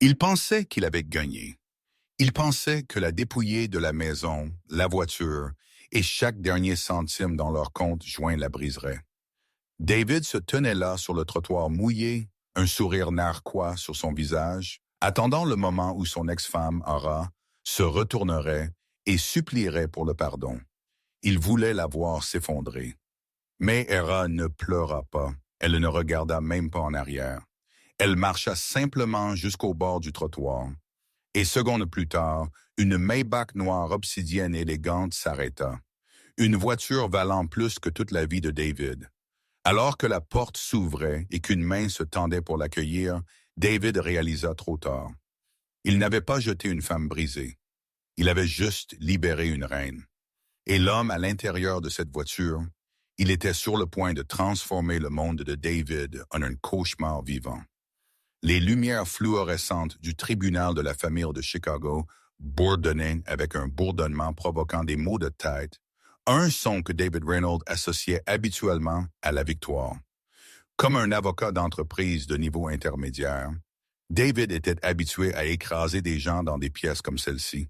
Il pensait qu'il avait gagné. Il pensait que la dépouillée de la maison, la voiture et chaque dernier centime dans leur compte joint la briserait. David se tenait là sur le trottoir mouillé, un sourire narquois sur son visage, attendant le moment où son ex-femme, Ara, se retournerait et supplierait pour le pardon. Il voulait la voir s'effondrer. Mais Hera ne pleura pas. Elle ne regarda même pas en arrière. Elle marcha simplement jusqu'au bord du trottoir. Et secondes plus tard, une Maybach noire obsidienne élégante s'arrêta. Une voiture valant plus que toute la vie de David. Alors que la porte s'ouvrait et qu'une main se tendait pour l'accueillir, David réalisa trop tard. Il n'avait pas jeté une femme brisée. Il avait juste libéré une reine. Et l'homme à l'intérieur de cette voiture, il était sur le point de transformer le monde de David en un cauchemar vivant. Les lumières fluorescentes du tribunal de la famille de Chicago bourdonnaient avec un bourdonnement provoquant des maux de tête, un son que David Reynolds associait habituellement à la victoire. Comme un avocat d'entreprise de niveau intermédiaire, David était habitué à écraser des gens dans des pièces comme celle-ci.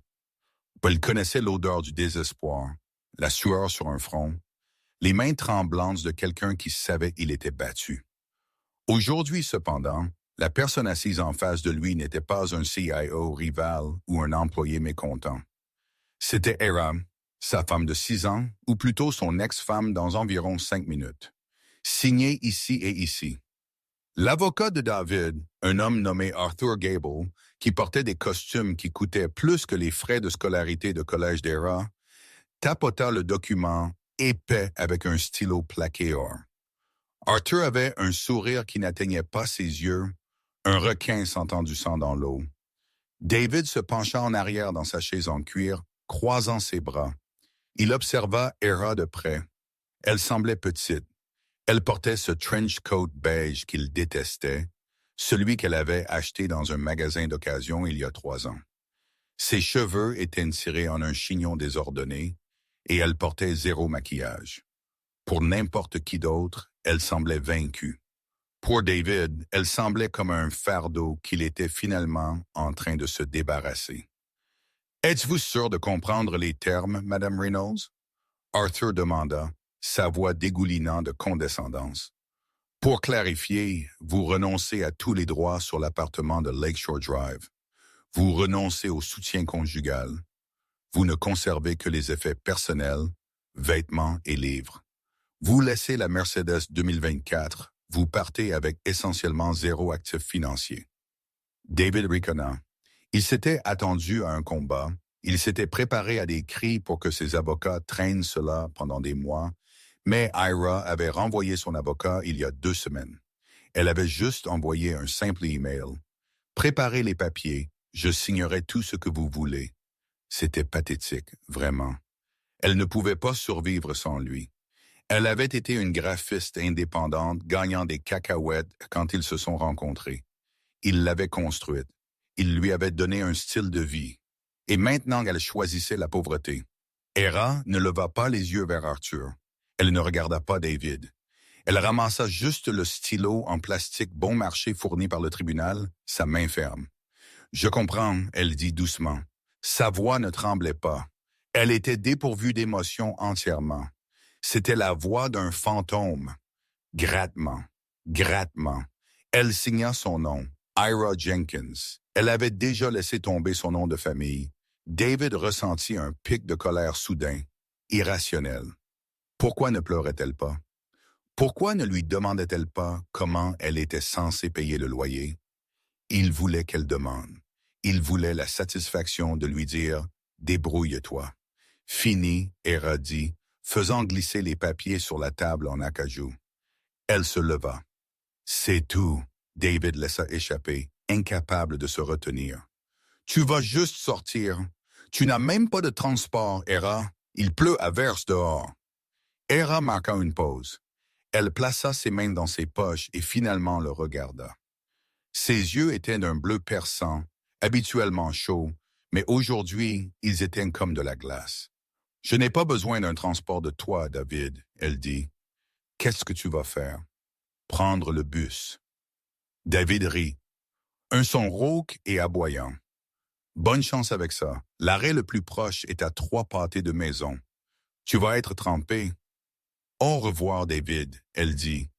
Il connaissait l'odeur du désespoir, la sueur sur un front, les mains tremblantes de quelqu'un qui savait qu'il était battu. Aujourd'hui, cependant, la personne assise en face de lui n'était pas un CIO rival ou un employé mécontent. C'était Hera, sa femme de 6 ans, ou plutôt son ex-femme dans environ 5 minutes. Signé ici et ici. L'avocat de David, un homme nommé Arthur Gable, qui portait des costumes qui coûtaient plus que les frais de scolarité de collège d'Hera, tapota le document épais avec un stylo plaqué or. Arthur avait un sourire qui n'atteignait pas ses yeux, un requin sentant du sang dans l'eau. David se pencha en arrière dans sa chaise en cuir, croisant ses bras. Il observa Hera de près. Elle semblait petite. Elle portait ce trench coat beige qu'il détestait, celui qu'elle avait acheté dans un magasin d'occasion il y a 3 ans. Ses cheveux étaient tirés en un chignon désordonné, et elle portait 0 maquillage. Pour n'importe qui d'autre, elle semblait vaincue. Pour David, elle semblait comme un fardeau qu'il était finalement en train de se débarrasser. « Êtes-vous sûr de comprendre les termes, Madame Reynolds? » Arthur demanda, sa voix dégoulinant de condescendance. « Pour clarifier, vous renoncez à tous les droits sur l'appartement de Lakeshore Drive. Vous renoncez au soutien conjugal. Vous ne conservez que les effets personnels, vêtements et livres. Vous laissez la Mercedes 2024, vous partez avec essentiellement 0 actif financier. » David riconna. Il s'était attendu à un combat, il s'était préparé à des cris pour que ses avocats traînent cela pendant des mois, mais Ira avait renvoyé son avocat il y a 2 semaines. Elle avait juste envoyé un simple email. « Préparez les papiers, je signerai tout ce que vous voulez. » C'était pathétique, vraiment. Elle ne pouvait pas survivre sans lui. Elle avait été une graphiste indépendante gagnant des cacahuètes quand ils se sont rencontrés. Il l'avait construite. Il lui avait donné un style de vie. Et maintenant elle choisissait la pauvreté. Hera ne leva pas les yeux vers Arthur. Elle ne regarda pas David. Elle ramassa juste le stylo en plastique bon marché fourni par le tribunal, sa main ferme. « Je comprends, » elle dit doucement. Sa voix ne tremblait pas. Elle était dépourvue d'émotion entièrement. C'était la voix d'un fantôme. Grattement, grattement. Elle signa son nom, Ira Jenkins. Elle avait déjà laissé tomber son nom de famille. David ressentit un pic de colère soudain, irrationnel. Pourquoi ne pleurait-elle pas? Pourquoi ne lui demandait-elle pas comment elle était censée payer le loyer? Il voulait qu'elle demande. Il voulait la satisfaction de lui dire « Débrouille-toi ». Fini, Hera dit, faisant glisser les papiers sur la table en acajou. Elle se leva. « C'est tout », David laissa échapper, incapable de se retenir. « Tu vas juste sortir. Tu n'as même pas de transport, Hera. Il pleut à verse dehors. » Hera marqua une pause. Elle plaça ses mains dans ses poches et finalement le regarda. Ses yeux étaient d'un bleu perçant, habituellement chauds, mais aujourd'hui, ils étaient comme de la glace. « Je n'ai pas besoin d'un transport de toi, David, » elle dit. « Qu'est-ce que tu vas faire? »« Prendre le bus. » David rit. Un son rauque et aboyant. Bonne chance avec ça. L'arrêt le plus proche est à 3 pâtés de maison. Tu vas être trempé. Au revoir, David, elle dit.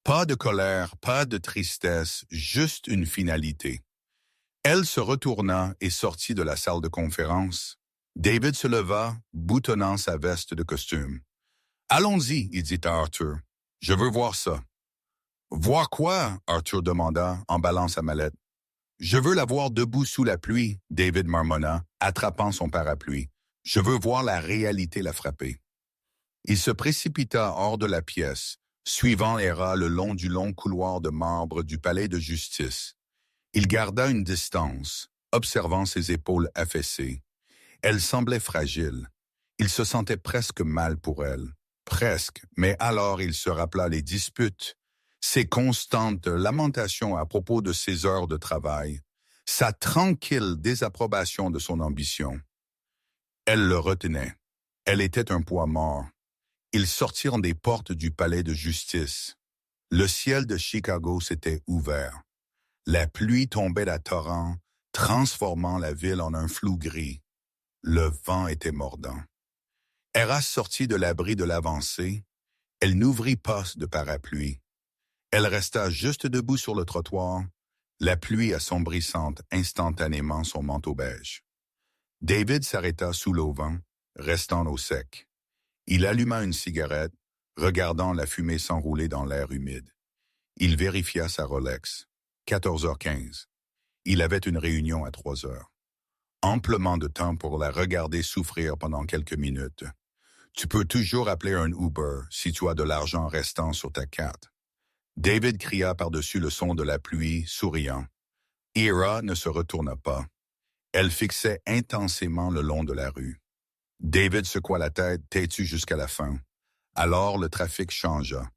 Pas de colère, pas de tristesse, juste une finalité. Elle se retourna et sortit de la salle de conférence. David se leva, boutonnant sa veste de costume. Allons-y, il dit à Arthur. Je veux voir ça. Voir quoi? Arthur demanda, emballant sa mallette. Je veux la voir debout sous la pluie, David marmonna, attrapant son parapluie. Je veux voir la réalité la frapper. Il se précipita hors de la pièce, suivant Hera le long du long couloir de marbre du palais de justice. Il garda une distance, observant ses épaules affaissées. Elle semblait fragile. Il se sentait presque mal pour elle. Presque, mais alors il se rappela les disputes, ses constantes lamentations à propos de ses heures de travail, sa tranquille désapprobation de son ambition. Elle le retenait. Elle était un poids mort. Ils sortirent des portes du palais de justice. Le ciel de Chicago s'était ouvert. La pluie tombait à torrents, transformant la ville en un flou gris. Le vent était mordant. Hera sortit de l'abri de l'avancée. Elle n'ouvrit pas de parapluie. Elle resta juste debout sur le trottoir, la pluie assombrissant instantanément son manteau beige. David s'arrêta sous l'auvent, restant au sec. Il alluma une cigarette, regardant la fumée s'enrouler dans l'air humide. Il vérifia sa Rolex. 14h15. Il avait une réunion à 3h. Amplement de temps pour la regarder souffrir pendant quelques minutes. Tu peux toujours appeler un Uber si tu as de l'argent restant sur ta carte. David cria par-dessus le son de la pluie, souriant. Hera ne se retourna pas. Elle fixait intensément le long de la rue. David secoua la tête, têtu jusqu'à la fin. Alors le trafic changea.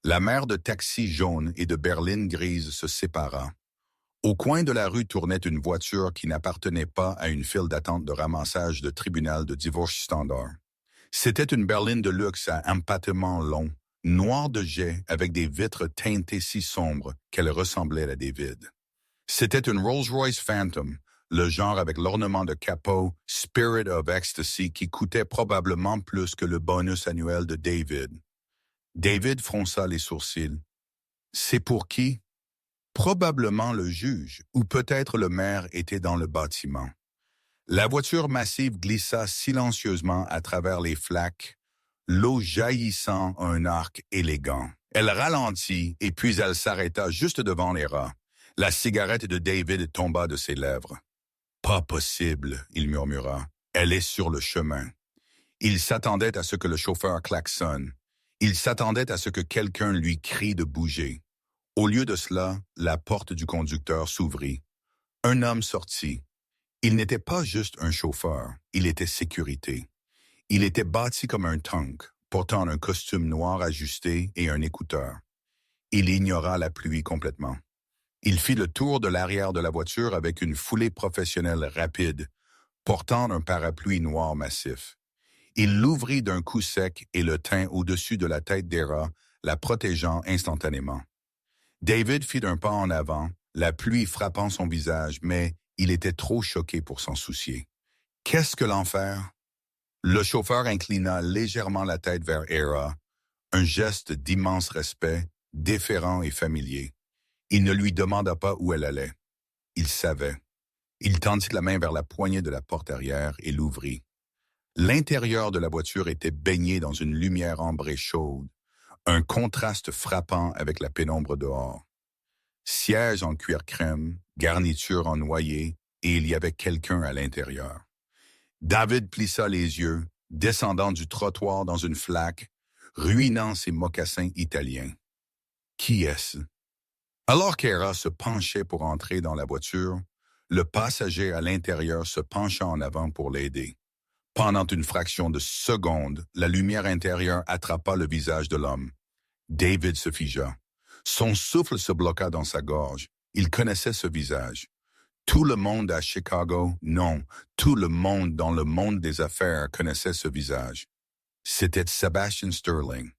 La mer de taxis jaunes et de berlines grises se sépara. Au coin de la rue tournait une voiture qui n'appartenait pas à une file d'attente de ramassage de tribunal de divorce standard. C'était une berline de luxe à empattement long, noire de jet avec des vitres teintées si sombres qu'elle ressemblait à David. C'était une Rolls-Royce Phantom, le genre avec l'ornement de capot Spirit of Ecstasy qui coûtait probablement plus que le bonus annuel de David. David fronça les sourcils. C'est pour qui? Probablement le juge, ou peut-être le maire était dans le bâtiment. La voiture massive glissa silencieusement à travers les flaques, l'eau jaillissant un arc élégant. Elle ralentit et puis elle s'arrêta juste devant Hera. La cigarette de David tomba de ses lèvres. « Pas possible, » il murmura. « Elle est sur le chemin. » Il s'attendait à ce que le chauffeur klaxonne. Il s'attendait à ce que quelqu'un lui crie de bouger. Au lieu de cela, la porte du conducteur s'ouvrit. Un homme sortit. Il n'était pas juste un chauffeur, il était sécurité. Il était bâti comme un tank, portant un costume noir ajusté et un écouteur. Il ignora la pluie complètement. Il fit le tour de l'arrière de la voiture avec une foulée professionnelle rapide, portant un parapluie noir massif. Il l'ouvrit d'un coup sec et le tint au-dessus de la tête d'Hera, la protégeant instantanément. David fit un pas en avant, la pluie frappant son visage, mais il était trop choqué pour s'en soucier. Qu'est-ce que l'enfer? Le chauffeur inclina légèrement la tête vers Hera, un geste d'immense respect, déférent et familier. Il ne lui demanda pas où elle allait. Il savait. Il tendit la main vers la poignée de la porte arrière et l'ouvrit. L'intérieur de la voiture était baigné dans une lumière ambrée chaude, un contraste frappant avec la pénombre dehors. Siège en cuir crème, garniture en noyer, et il y avait quelqu'un à l'intérieur. David plissa les yeux, descendant du trottoir dans une flaque, ruinant ses mocassins italiens. Qui est-ce? Alors qu'Hera se penchait pour entrer dans la voiture, le passager à l'intérieur se pencha en avant pour l'aider. Pendant une fraction de seconde, la lumière intérieure attrapa le visage de l'homme. David se figea. Son souffle se bloqua dans sa gorge. Il connaissait ce visage. Tout le monde à Chicago, non, tout le monde dans le monde des affaires connaissait ce visage. C'était Sebastian Sterling.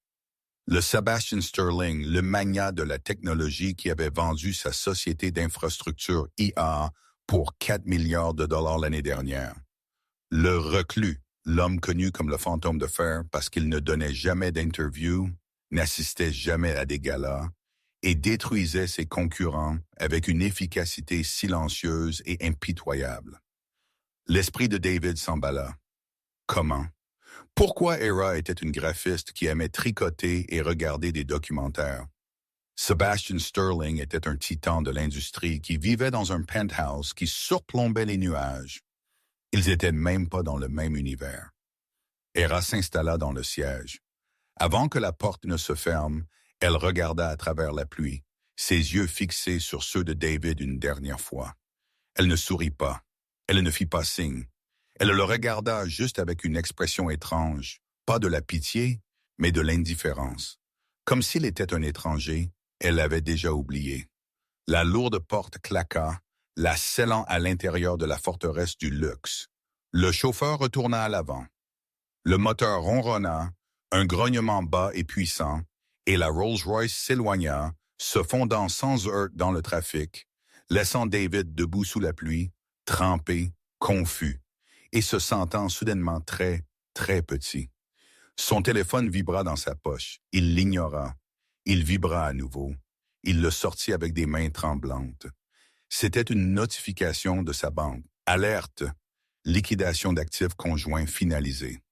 Le Sebastian Sterling, le magnat de la technologie qui avait vendu sa société d'infrastructure IA pour 4 milliards de dollars l'année dernière. Le reclus, l'homme connu comme le fantôme de fer parce qu'il ne donnait jamais d'interview, n'assistait jamais à des galas et détruisait ses concurrents avec une efficacité silencieuse et impitoyable. L'esprit de David s'emballa. Comment? Pourquoi Era était une graphiste qui aimait tricoter et regarder des documentaires? Sebastian Sterling était un titan de l'industrie qui vivait dans un penthouse qui surplombait les nuages. Ils étaient même pas dans le même univers. Era s'installa dans le siège. Avant que la porte ne se ferme, elle regarda à travers la pluie, ses yeux fixés sur ceux de David une dernière fois. Elle ne sourit pas. Elle ne fit pas signe. Elle le regarda juste avec une expression étrange, pas de la pitié, mais de l'indifférence. Comme s'il était un étranger, elle l'avait déjà oublié. La lourde porte claqua, la scellant à l'intérieur de la forteresse du luxe. Le chauffeur retourna à l'avant. Le moteur ronronna, un grognement bas et puissant, et la Rolls-Royce s'éloigna, se fondant sans heurts dans le trafic, laissant David debout sous la pluie, trempé, confus, et se sentant soudainement très, très petit. Son téléphone vibra dans sa poche. Il l'ignora. Il vibra à nouveau. Il le sortit avec des mains tremblantes. C'était une notification de sa banque. Alerte. Liquidation d'actifs conjoints finalisée.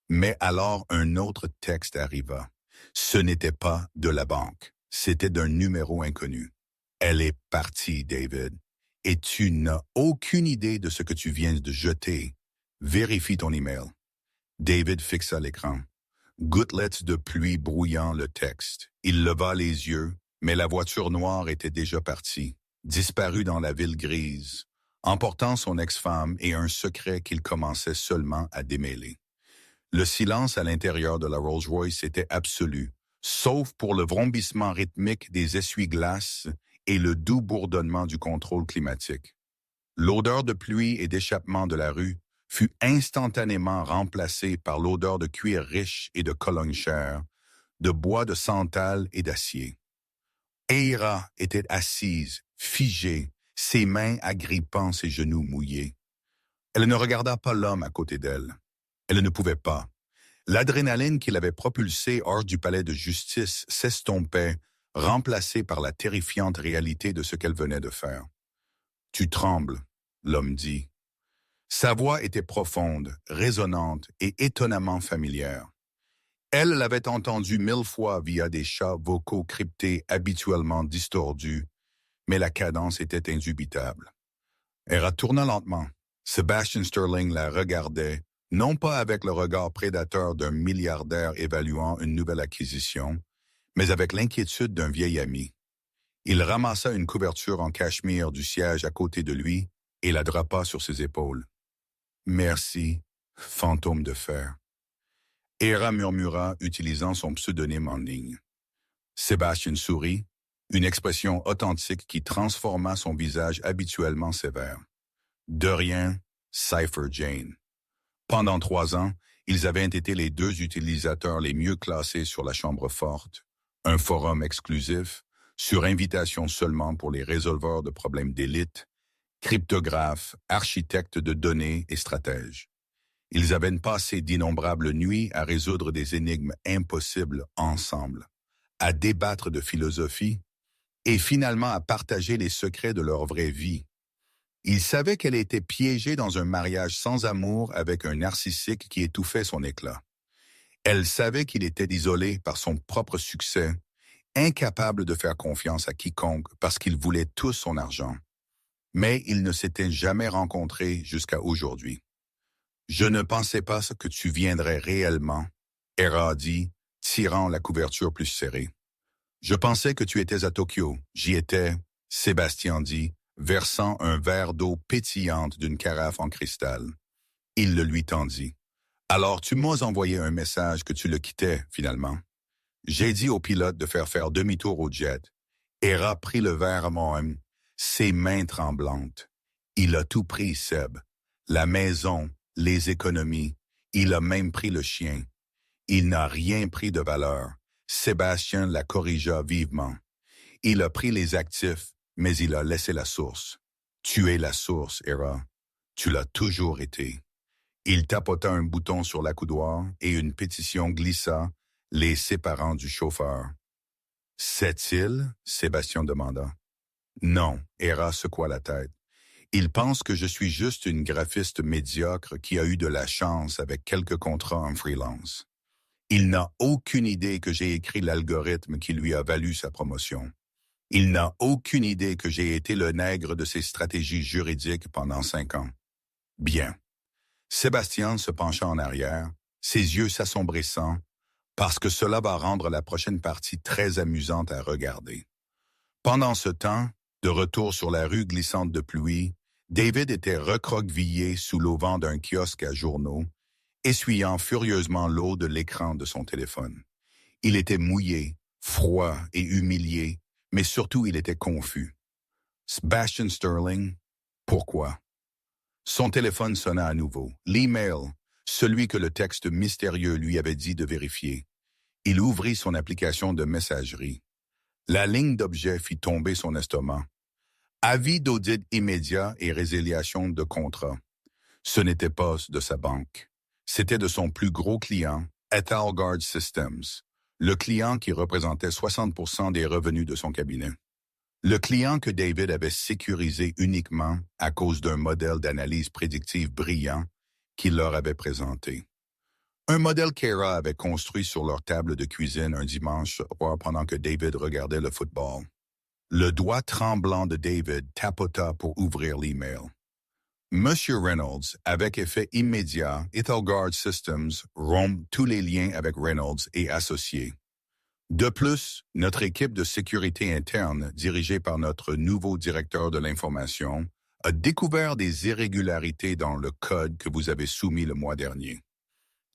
Mais alors un autre texte arriva. Ce n'était pas de la banque. C'était d'un numéro inconnu. Elle est partie, David. Et tu n'as aucune idée de ce que tu viens de jeter. Vérifie ton email. David fixa l'écran. Gouttelettes de pluie brouillant le texte. Il leva les yeux, mais la voiture noire était déjà partie, disparue dans la ville grise, emportant son ex-femme et un secret qu'il commençait seulement à démêler. Le silence à l'intérieur de la Rolls-Royce était absolu, sauf pour le vrombissement rythmique des essuie-glaces et le doux bourdonnement du contrôle climatique. L'odeur de pluie et d'échappement de la rue fut instantanément remplacée par l'odeur de cuir riche et de cologne chère, de bois de santal et d'acier. Era était assise, figée, ses mains agrippant ses genoux mouillés. Elle ne regarda pas l'homme à côté d'elle. Elle ne pouvait pas. L'adrénaline qui l'avait propulsée hors du palais de justice s'estompait, remplacée par la terrifiante réalité de ce qu'elle venait de faire. « Tu trembles », l'homme dit. Sa voix était profonde, résonnante et étonnamment familière. Elle l'avait entendue 1000 fois via des chats vocaux cryptés habituellement distordus, mais la cadence était indubitable. Elle retourna lentement. Sebastian Sterling la regardait, non pas avec le regard prédateur d'un milliardaire évaluant une nouvelle acquisition, mais avec l'inquiétude d'un vieil ami. Il ramassa une couverture en cachemire du siège à côté de lui et la drapa sur ses épaules. « Merci, fantôme de fer. » Era murmura, utilisant son pseudonyme en ligne. Sébastien sourit, une expression authentique qui transforma son visage habituellement sévère. De rien, Cypher Jane. Pendant 3 ans, ils avaient été les 2 utilisateurs les mieux classés sur la Chambre forte, un forum exclusif, sur invitation seulement pour les résolveurs de problèmes d'élite, cryptographes, architectes de données et stratèges. Ils avaient passé d'innombrables nuits à résoudre des énigmes impossibles ensemble, à débattre de philosophie et finalement à partager les secrets de leur vraie vie. Ils savaient qu'elle était piégée dans un mariage sans amour avec un narcissique qui étouffait son éclat. Elle savait qu'il était isolé par son propre succès, incapable de faire confiance à quiconque parce qu'ils voulaient tous son argent. Mais ils ne s'étaient jamais rencontrés jusqu'à aujourd'hui. « Je ne pensais pas que tu viendrais réellement, » Era dit, tirant la couverture plus serrée. « Je pensais que tu étais à Tokyo. J'y étais, » Sébastien dit, versant un verre d'eau pétillante d'une carafe en cristal. Il le lui tendit. « Alors tu m'as envoyé un message que tu le quittais, finalement. » J'ai dit au pilote de faire demi-tour au jet. Era prit le verre à moi-même, ses mains tremblantes. Il a tout pris, Seb. La maison, les économies. Il a même pris le chien. Il n'a rien pris de valeur. Sébastien la corrigea vivement. Il a pris les actifs, mais il a laissé la source. Tu es la source, Hera. Tu l'as toujours été. Il tapota un bouton sur l'accoudoir et une pétition glissa, les séparant du chauffeur. « Sait-il? » Sébastien demanda. Non, Hera secoua la tête. Il pense que je suis juste une graphiste médiocre qui a eu de la chance avec quelques contrats en freelance. Il n'a aucune idée que j'ai écrit l'algorithme qui lui a valu sa promotion. Il n'a aucune idée que j'ai été le nègre de ses stratégies juridiques pendant 5 ans. Bien. Sébastien se pencha en arrière, ses yeux s'assombrissant, parce que cela va rendre la prochaine partie très amusante à regarder. Pendant ce temps, de retour sur la rue glissante de pluie, David était recroquevillé sous l'auvent d'un kiosque à journaux, essuyant furieusement l'eau de l'écran de son téléphone. Il était mouillé, froid et humilié, mais surtout il était confus. Sebastian Sterling, pourquoi? Son téléphone sonna à nouveau. L'email, celui que le texte mystérieux lui avait dit de vérifier. Il ouvrit son application de messagerie. La ligne d'objet fit tomber son estomac. Avis d'audit immédiat et résiliation de contrat. Ce n'était pas de sa banque. C'était de son plus gros client, Ethelgard Systems, le client qui représentait 60% des revenus de son cabinet. Le client que David avait sécurisé uniquement à cause d'un modèle d'analyse prédictive brillant qu'il leur avait présenté. Un modèle qu'Hera avait construit sur leur table de cuisine un dimanche soir pendant que David regardait le football. Le doigt tremblant de David tapota pour ouvrir l'email. Monsieur Reynolds, avec effet immédiat, Ethelgard Systems rompt tous les liens avec Reynolds et associés. De plus, notre équipe de sécurité interne, dirigée par notre nouveau directeur de l'information, a découvert des irrégularités dans le code que vous avez soumis le mois dernier.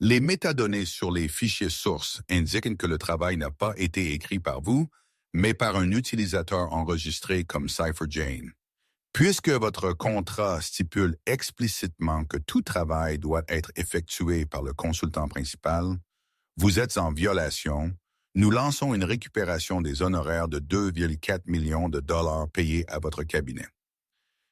Les métadonnées sur les fichiers sources indiquent que le travail n'a pas été écrit par vous, mais par un utilisateur enregistré comme CypherJane. Puisque votre contrat stipule explicitement que tout travail doit être effectué par le consultant principal, vous êtes en violation. Nous lançons une récupération des honoraires de 2,4 millions de dollars payés à votre cabinet.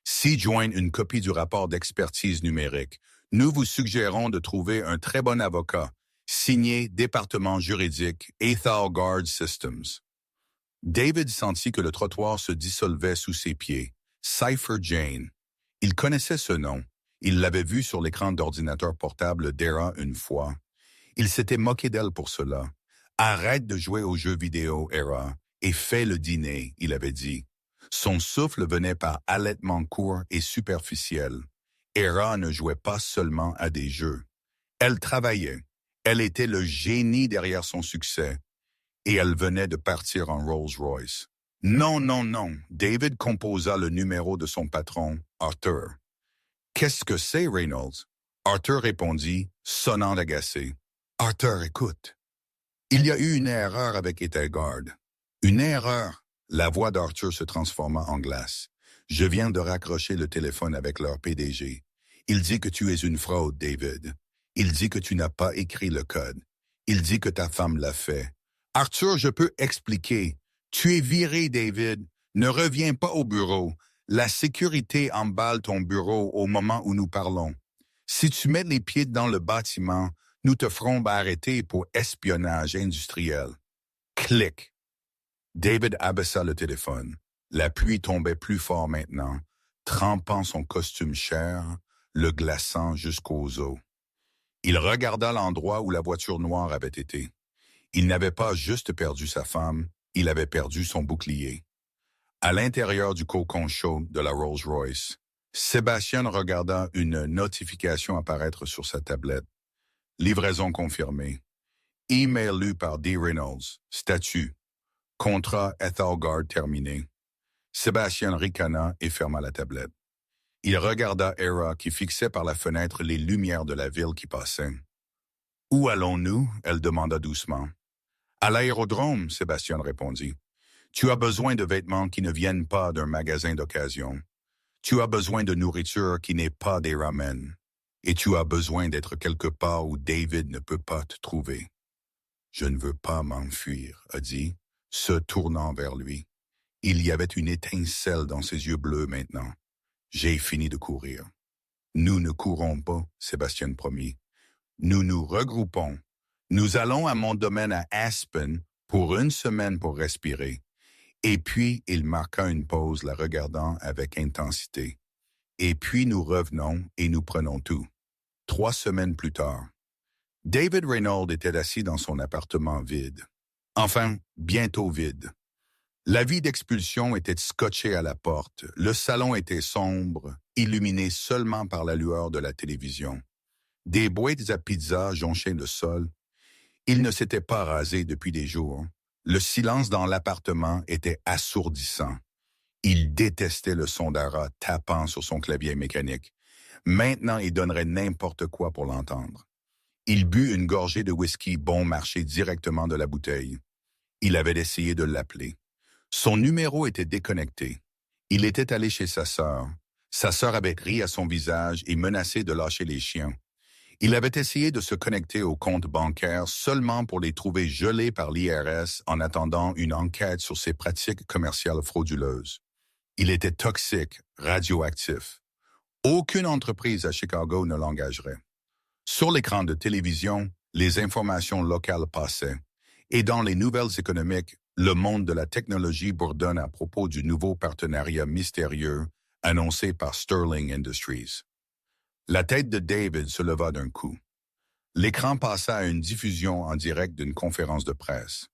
Si joignent une copie du rapport d'expertise numérique, nous vous suggérons de trouver un très bon avocat, signé Département juridique Ethelgard Systems. David sentit que le trottoir se dissolvait sous ses pieds. CypherJane. Il connaissait ce nom. Il l'avait vu sur l'écran d'ordinateur portable d'Hera une fois. Il s'était moqué d'elle pour cela. Arrête de jouer aux jeux vidéo, Hera, et fais le dîner, il avait dit. Son souffle venait par halètements courts et superficiels. Hera ne jouait pas seulement à des jeux. Elle travaillait. Elle était le génie derrière son succès. Et elle venait de partir en Rolls-Royce. Non, non, non. David composa le numéro de son patron, Arthur. Qu'est-ce que c'est, Reynolds? Arthur répondit, sonnant agacé. Arthur, écoute. Il y a eu une erreur avec Ethelgard. Une erreur. La voix d'Arthur se transforma en glace. Je viens de raccrocher le téléphone avec leur PDG. Il dit que tu es une fraude, David. Il dit que tu n'as pas écrit le code. Il dit que ta femme l'a fait. Arthur, je peux expliquer. Tu es viré, David. Ne reviens pas au bureau. La sécurité emballe ton bureau au moment où nous parlons. Si tu mets les pieds dans le bâtiment, nous te ferons arrêter pour espionnage industriel. Clic. David abaissa le téléphone. La pluie tombait plus fort maintenant, trempant son costume cher, le glaçant jusqu'aux os. Il regarda l'endroit où la voiture noire avait été. Il n'avait pas juste perdu sa femme, il avait perdu son bouclier. À l'intérieur du cocon chaud de la Rolls-Royce, Sébastien regarda une notification apparaître sur sa tablette. Livraison confirmée. Email lu par D. Reynolds. Statut. Contrat Ethelgard terminé. Sébastien ricana et ferma la tablette. Il regarda Hera qui fixait par la fenêtre les lumières de la ville qui passaient. « Où allons-nous? » elle demanda doucement. « À l'aérodrome, » Sébastien répondit. « Tu as besoin de vêtements qui ne viennent pas d'un magasin d'occasion. Tu as besoin de nourriture qui n'est pas des ramen. Et tu as besoin d'être quelque part où David ne peut pas te trouver. » Je ne veux pas m'enfuir, a dit, se tournant vers lui. Il y avait une étincelle dans ses yeux bleus maintenant. J'ai fini de courir. Nous ne courons pas, Sébastien promit. Nous nous regroupons. Nous allons à mon domaine à Aspen pour une semaine pour respirer. Et puis, il marqua une pause, la regardant avec intensité. Et puis nous revenons et nous prenons tout. 3 semaines plus tard. David Reynolds était assis dans son appartement vide. Enfin, bientôt vide. L'avis d'expulsion était scotché à la porte. Le salon était sombre, illuminé seulement par la lueur de la télévision. Des boîtes à pizza jonchaient le sol. Il ne s'était pas rasé depuis des jours. Le silence dans l'appartement était assourdissant. Il détestait le son d'Ara tapant sur son clavier mécanique. Maintenant, il donnerait n'importe quoi pour l'entendre. Il but une gorgée de whisky bon marché directement de la bouteille. Il avait essayé de l'appeler. Son numéro était déconnecté. Il était allé chez sa sœur. Sa sœur avait ri à son visage et menacé de lâcher les chiens. Il avait essayé de se connecter au compte bancaire seulement pour les trouver gelés par l'IRS en attendant une enquête sur ses pratiques commerciales frauduleuses. Il était toxique, radioactif. Aucune entreprise à Chicago ne l'engagerait. Sur l'écran de télévision, les informations locales passaient. Et dans les nouvelles économiques, le monde de la technologie bourdonne à propos du nouveau partenariat mystérieux annoncé par Sterling Industries. La tête de David se leva d'un coup. L'écran passa à une diffusion en direct d'une conférence de presse.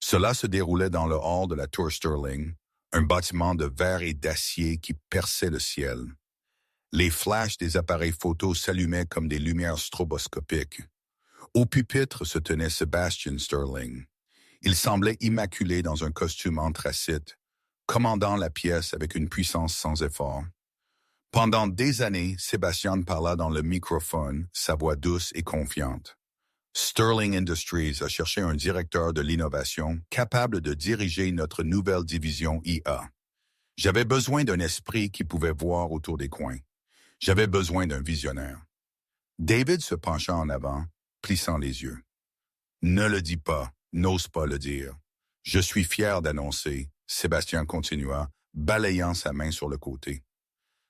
Cela se déroulait dans le hall de la Tour Sterling, un bâtiment de verre et d'acier qui perçait le ciel. Les flashs des appareils photo s'allumaient comme des lumières stroboscopiques. Au pupitre se tenait Sebastian Sterling. Il semblait immaculé dans un costume anthracite, commandant la pièce avec une puissance sans effort. Pendant des années, Sébastien parla dans le microphone, sa voix douce et confiante. Sterling Industries a cherché un directeur de l'innovation capable de diriger notre nouvelle division IA. J'avais besoin d'un esprit qui pouvait voir autour des coins. J'avais besoin d'un visionnaire. David se pencha en avant, plissant les yeux. Ne le dis pas, n'ose pas le dire. Je suis fier d'annoncer, Sébastien continua, balayant sa main sur le côté.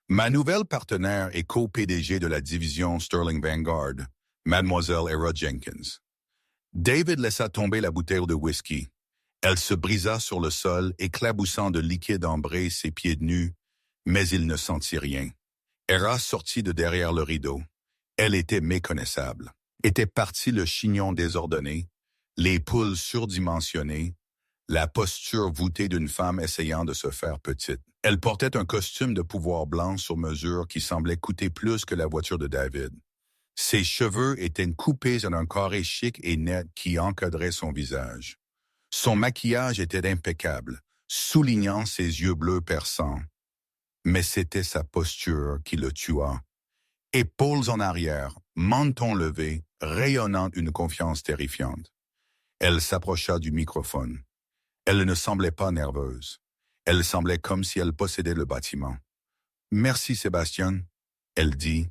Ma nouvelle partenaire est co-PDG de la division Sterling Vanguard, Mademoiselle Era Jenkins. David laissa tomber la bouteille de whisky. Elle se brisa sur le sol, éclaboussant de liquide ambré ses pieds nus, mais il ne sentit rien. Era sortit de derrière le rideau. Elle était méconnaissable. Était parti le chignon désordonné, les poules surdimensionnées, la posture voûtée d'une femme essayant de se faire petite. Elle portait un costume de pouvoir blanc sur mesure qui semblait coûter plus que la voiture de David. Ses cheveux étaient coupés en un carré chic et net qui encadrait son visage. Son maquillage était impeccable, soulignant ses yeux bleus perçants. Mais c'était sa posture qui le tua. Épaules en arrière, menton levé, rayonnant une confiance terrifiante. Elle s'approcha du microphone. Elle ne semblait pas nerveuse. Elle semblait comme si elle possédait le bâtiment. « Merci, Sébastien », elle dit.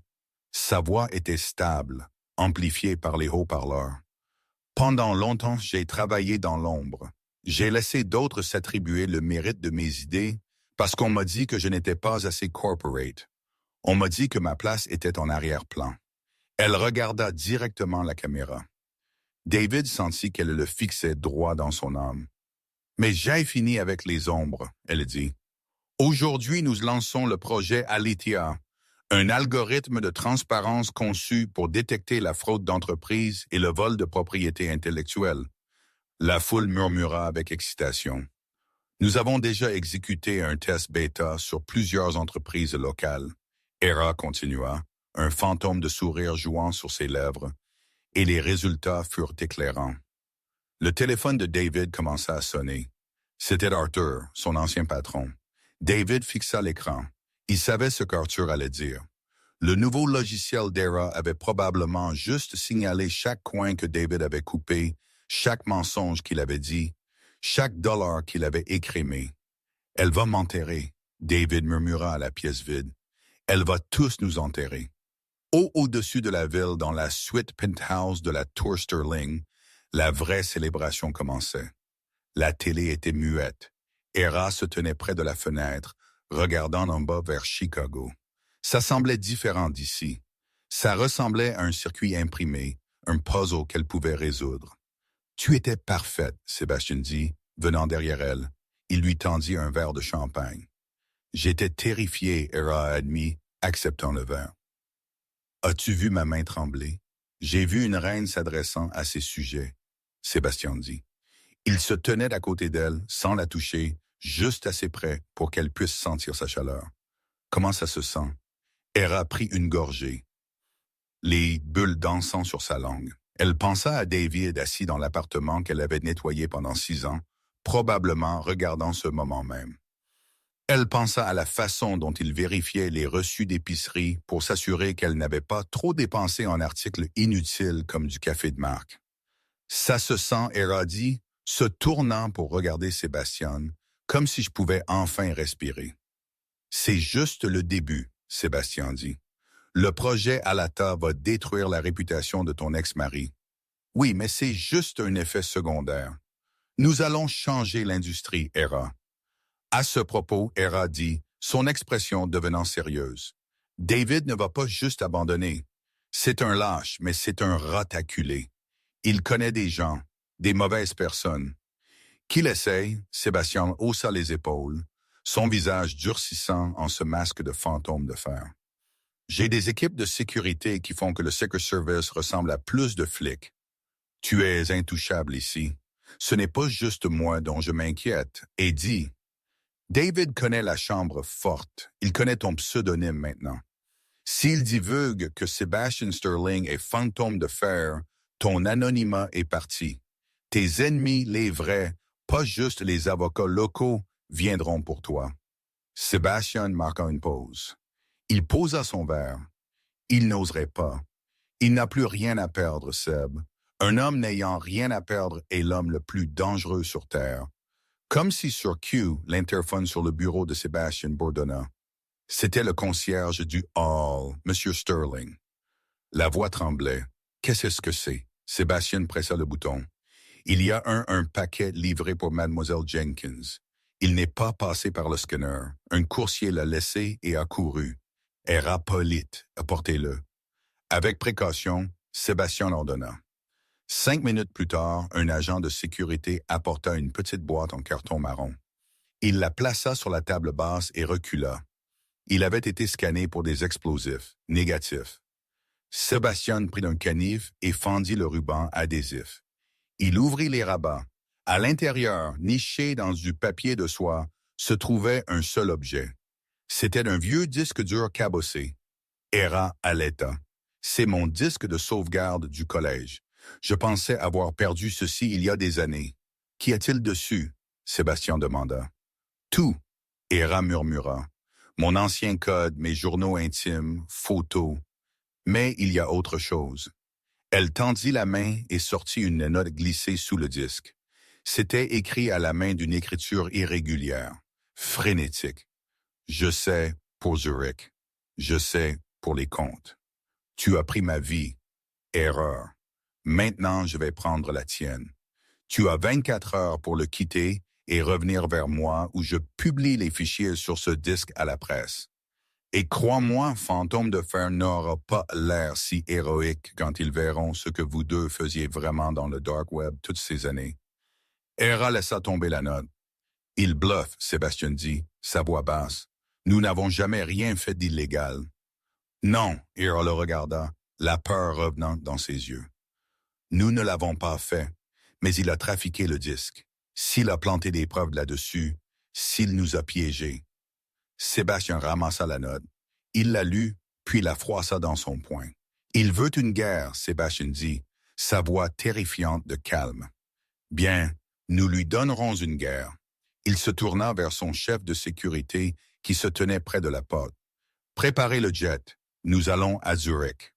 Sa voix était stable, amplifiée par les haut-parleurs. « Pendant longtemps, j'ai travaillé dans l'ombre. J'ai laissé d'autres s'attribuer le mérite de mes idées parce qu'on m'a dit que je n'étais pas assez corporate. On m'a dit que ma place était en arrière-plan. » Elle regarda directement la caméra. David sentit qu'elle le fixait droit dans son âme. « Mais j'ai fini avec les ombres, » elle dit. « Aujourd'hui, nous lançons le projet Alethea, un algorithme de transparence conçu pour détecter la fraude d'entreprise et le vol de propriété intellectuelle. » La foule murmura avec excitation. « Nous avons déjà exécuté un test bêta sur plusieurs entreprises locales. » Era continua, un fantôme de sourire jouant sur ses lèvres, et les résultats furent éclairants. Le téléphone de David commença à sonner. C'était Arthur, son ancien patron. David fixa l'écran. Il savait ce qu'Arthur allait dire. Le nouveau logiciel d'Era avait probablement juste signalé chaque coin que David avait coupé, chaque mensonge qu'il avait dit, chaque dollar qu'il avait écrémé. « Elle va m'enterrer », David murmura à la pièce vide. « Elle va tous nous enterrer. » Au-dessus de la ville, dans la suite penthouse de la Tour Sterling, La vraie célébration commençait. La télé était muette. Hera se tenait près de la fenêtre, regardant en bas vers Chicago. Ça semblait différent d'ici. Ça ressemblait à un circuit imprimé, un puzzle qu'elle pouvait résoudre. « Tu étais parfaite », Sébastien dit, venant derrière elle. Il lui tendit un verre de champagne. « J'étais terrifié », Hera a admis, acceptant le verre. « As-tu vu ma main trembler? J'ai vu une reine s'adressant à ses sujets », Sébastien dit. Il se tenait à côté d'elle, sans la toucher, juste assez près pour qu'elle puisse sentir sa chaleur. « Comment ça se sent? » Hera prit une gorgée, les bulles dansant sur sa langue. Elle pensa à David assis dans l'appartement qu'elle avait nettoyé pendant 6 ans, probablement regardant ce moment même. Elle pensa à la façon dont il vérifiait les reçus d'épicerie pour s'assurer qu'elle n'avait pas trop dépensé en articles inutiles comme du café de marque. « Ça se sent », Hera dit, se tournant pour regarder Sébastien, comme si je pouvais enfin respirer. « C'est juste le début », Sébastien dit. « Le projet Alata va détruire la réputation de ton ex-mari. Oui, mais c'est juste un effet secondaire. Nous allons changer l'industrie, Hera. » À ce propos, Hera dit, son expression devenant sérieuse. « David ne va pas juste abandonner. C'est un lâche, mais c'est un rataculé. Il connaît des gens, des mauvaises personnes. » Qu'il essaye, Sébastien haussa les épaules, son visage durcissant en ce masque de fantôme de fer. « J'ai des équipes de sécurité qui font que le Secret Service ressemble à plus de flics. Tu es intouchable ici. Ce n'est pas juste moi dont je m'inquiète. » Et dit, « David connaît la chambre forte. Il connaît ton pseudonyme maintenant. S'il divulgue que Sebastian Sterling est fantôme de fer, ton anonymat est parti. Tes ennemis, les vrais, pas juste les avocats locaux, viendront pour toi. » Sébastien marqua une pause. Il posa son verre. Il n'oserait pas. Il n'a plus rien à perdre, Seb. Un homme n'ayant rien à perdre est l'homme le plus dangereux sur Terre. Comme si sur Q, l'interphone sur le bureau de Sébastien bourdonna. C'était le concierge du hall, M. Sterling. La voix tremblait. « Qu'est-ce que c'est? » Sébastien pressa le bouton. « Il y a un paquet livré pour Mademoiselle Jenkins. Il n'est pas passé par le scanner. Un coursier l'a laissé et a couru. Hera Polite, apportez-le. » Avec précaution, Sébastien ordonna. 5 minutes plus tard, un agent de sécurité apporta une petite boîte en carton marron. Il la plaça sur la table basse et recula. Il avait été scanné pour des explosifs, négatifs. Sébastien prit un canif et fendit le ruban adhésif. Il ouvrit les rabats. À l'intérieur, niché dans du papier de soie, se trouvait un seul objet. C'était un vieux disque dur cabossé. Hera allaita. « C'est mon disque de sauvegarde du collège. Je pensais avoir perdu ceci il y a des années. Qu'y a-t-il dessus? » Sébastien demanda. « Tout. » Hera murmura. « Mon ancien code, mes journaux intimes, photos. Mais il y a autre chose. » Elle tendit la main et sortit une note glissée sous le disque. C'était écrit à la main d'une écriture irrégulière, frénétique. « Je sais pour Zurich. Je sais pour les comptes. Tu as pris ma vie. Erreur. Maintenant, je vais prendre la tienne. Tu as 24 heures pour le quitter et revenir vers moi où je publie les fichiers sur ce disque à la presse. Et crois-moi, Fantôme de Fer n'aura pas l'air si héroïque quand ils verront ce que vous deux faisiez vraiment dans le dark web toutes ces années. » Hera laissa tomber la note. « Il bluffe, » Sébastien dit, sa voix basse. « Nous n'avons jamais rien fait d'illégal. » « Non, » Hera le regarda, la peur revenant dans ses yeux. « Nous ne l'avons pas fait, mais il a trafiqué le disque. S'il a planté des preuves là-dessus, s'il nous a piégés. » Sébastien ramassa la note. Il la lut, puis la froissa dans son poing. « Il veut une guerre, » Sébastien dit, sa voix terrifiante de calme. « Bien, nous lui donnerons une guerre. » Il se tourna vers son chef de sécurité qui se tenait près de la porte. « Préparez le jet. Nous allons à Zurich. »«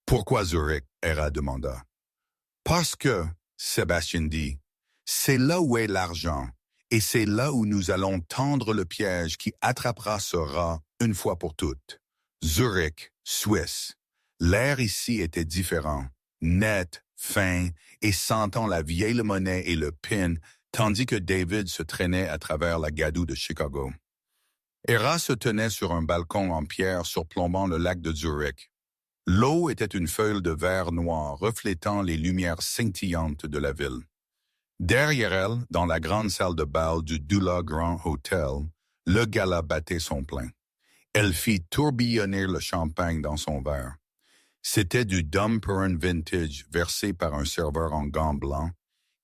Pourquoi Zurich? » Hera demanda. « Parce que, » Sébastien dit, « c'est là où est l'argent, et c'est là où nous allons tendre le piège qui attrapera ce rat une fois pour toutes. Zurich, Suisse. L'air ici était différent, net, faim et sentant la vieille monnaie et le pin, tandis que David se traînait à travers la gadoue de Chicago. Hera se tenait sur un balcon en pierre surplombant le lac de Zurich. L'eau était une feuille de verre noir reflétant les lumières scintillantes de la ville. Derrière elle, dans la grande salle de bal du Dula Grand Hotel, le gala battait son plein. Elle fit tourbillonner le champagne dans son verre. C'était du Dom Perrin Vintage versé par un serveur en gants blancs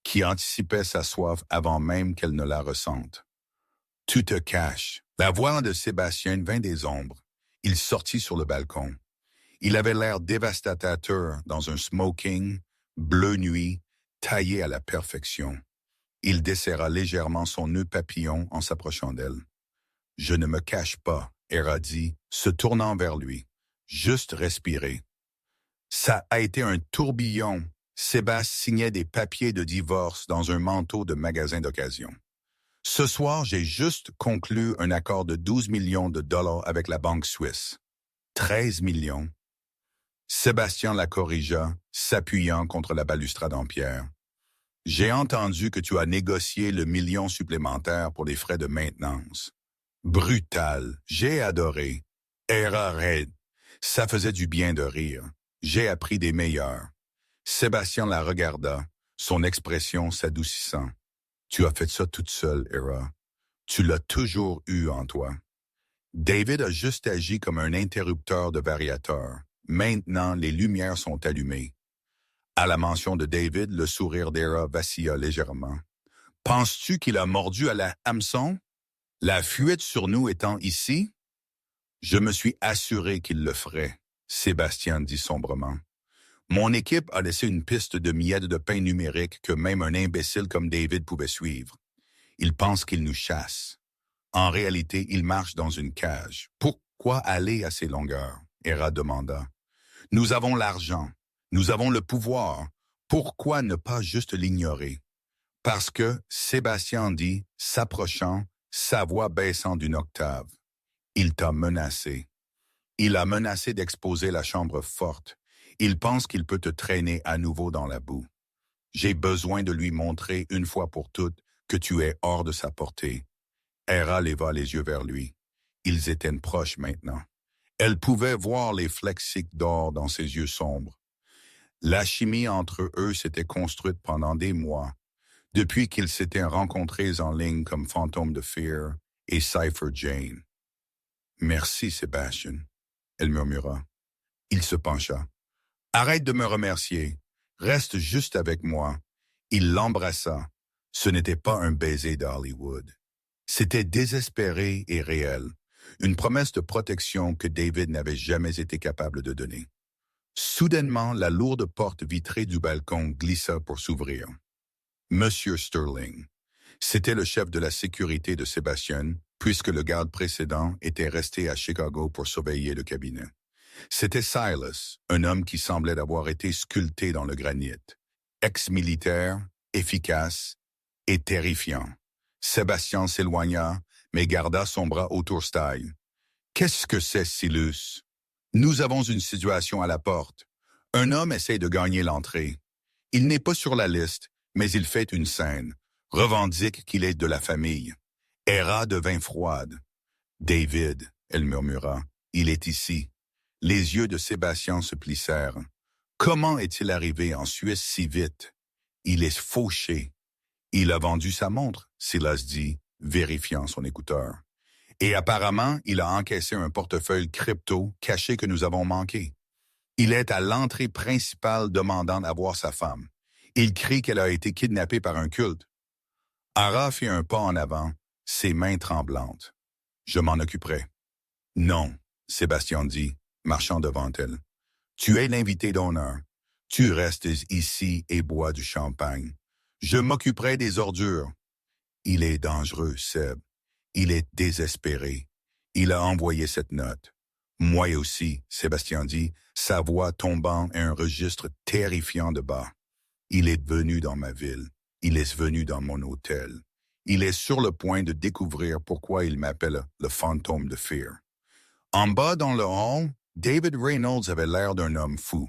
qui anticipait sa soif avant même qu'elle ne la ressente. « Tu te caches. » La voix de Sébastien vint des ombres. Il sortit sur le balcon. Il avait l'air dévastateur dans un smoking, bleu nuit, taillé à la perfection. Il desserra légèrement son nœud papillon en s'approchant d'elle. « Je ne me cache pas, » Hera dit, se tournant vers lui. « Juste respirer. » Ça a été un tourbillon. Sébastien signait des papiers de divorce dans un manteau de magasin d'occasion. Ce soir, j'ai juste conclu un accord de 12 millions de dollars avec la banque suisse. 13 millions. Sébastien la corrigea, s'appuyant contre la balustrade en pierre. J'ai entendu que tu as négocié le million supplémentaire pour les frais de maintenance. Brutal. J'ai adoré. Hera raide. Ça faisait du bien de rire. J'ai appris des meilleurs. Sébastien la regarda, son expression s'adoucissant. Tu as fait ça toute seule, Hera. Tu l'as toujours eu en toi. David a juste agi comme un interrupteur de variateur. Maintenant, les lumières sont allumées. À la mention de David, le sourire d'Hera vacilla légèrement. Penses-tu qu'il a mordu à la hameçon? La fuite sur nous étant ici? Je me suis assuré qu'il le ferait, Sébastien dit sombrement. Mon équipe a laissé une piste de miettes de pain numérique que même un imbécile comme David pouvait suivre. Il pense qu'il nous chasse. En réalité, il marche dans une cage. Pourquoi aller à ces longueurs? Hera demanda. Nous avons l'argent. Nous avons le pouvoir. Pourquoi ne pas juste l'ignorer? Parce que, Sébastien dit, s'approchant, sa voix baissant d'une octave. Il t'a menacé. Il a menacé d'exposer la chambre forte. Il pense qu'il peut te traîner à nouveau dans la boue. J'ai besoin de lui montrer une fois pour toutes que tu es hors de sa portée. Hera leva les yeux vers lui. Ils étaient proches maintenant. Elle pouvait voir les flexiques d'or dans ses yeux sombres. La chimie entre eux s'était construite pendant des mois, depuis qu'ils s'étaient rencontrés en ligne comme Phantom de Fear et Cypher Jane. « Merci, Sébastien, » elle murmura. Il se pencha. « Arrête de me remercier. Reste juste avec moi. » Il l'embrassa. Ce n'était pas un baiser d'Hollywood. C'était désespéré et réel, une promesse de protection que David n'avait jamais été capable de donner. Soudainement, la lourde porte vitrée du balcon glissa pour s'ouvrir. Monsieur Sterling. C'était le chef de la sécurité de Sébastien, puisque le garde précédent était resté à Chicago pour surveiller le cabinet. C'était Silas, un homme qui semblait avoir été sculpté dans le granit. Ex-militaire, efficace et terrifiant. Sébastien s'éloigna, mais garda son bras autour de taille. « Qu'est-ce que c'est, Silas? Nous avons une situation à la porte. Un homme essaie de gagner l'entrée. Il n'est pas sur la liste, mais il fait une scène. Revendique qu'il est de la famille. » Hera devint froide. « David, » elle murmura, « il est ici. » Les yeux de Sébastien se plissèrent. Comment est-il arrivé en Suisse si vite? Il est fauché. Il a vendu sa montre, Silas dit, vérifiant son écouteur. Et apparemment, il a encaissé un portefeuille crypto caché que nous avons manqué. Il est à l'entrée principale demandant à voir sa femme. Il crie qu'elle a été kidnappée par un culte. Hera fit un pas en avant, ses mains tremblantes. « Je m'en occuperai. »« Non, » Sébastien dit, marchant devant elle. « Tu es l'invité d'honneur. Tu restes ici et bois du champagne. Je m'occuperai des ordures. » Il est dangereux, Seb. Il est désespéré. Il a envoyé cette note. Moi aussi, Sébastien dit, sa voix tombant à un registre terrifiant de bas. Il est venu dans ma ville. Il est venu dans mon hôtel. Il est sur le point de découvrir pourquoi il m'appelle le fantôme de Fear. En bas dans le hall, David Reynolds avait l'air d'un homme fou.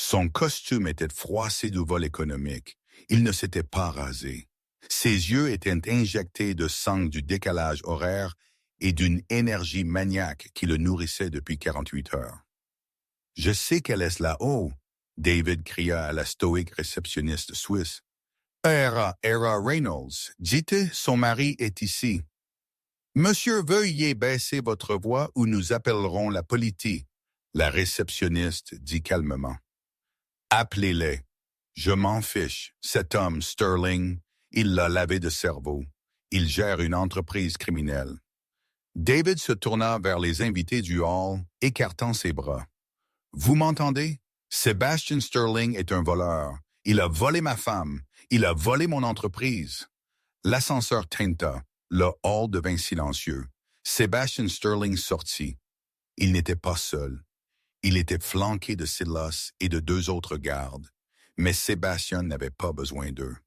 Son costume était froissé du vol économique. Il ne s'était pas rasé. Ses yeux étaient injectés de sang du décalage horaire et d'une énergie maniaque qui le nourrissait depuis 48 heures. « Je sais qu'elle est là-haut », David cria à la stoïque réceptionniste suisse. « Era Reynolds, dites, son mari est ici. »« Monsieur, veuillez baisser votre voix ou nous appellerons la politie », la réceptionniste dit calmement. « Appelez-les. Je m'en fiche. Cet homme, Sterling, il l'a lavé de cerveau. Il gère une entreprise criminelle. » David se tourna vers les invités du hall, écartant ses bras. « Vous m'entendez? Sebastian Sterling est un voleur. Il a volé ma femme. Il a volé mon entreprise. » L'ascenseur tinta. Le hall devint silencieux. Sebastian Sterling sortit. Il n'était pas seul. Il était flanqué de Silas et de 2 autres gardes, mais Sébastien n'avait pas besoin d'eux.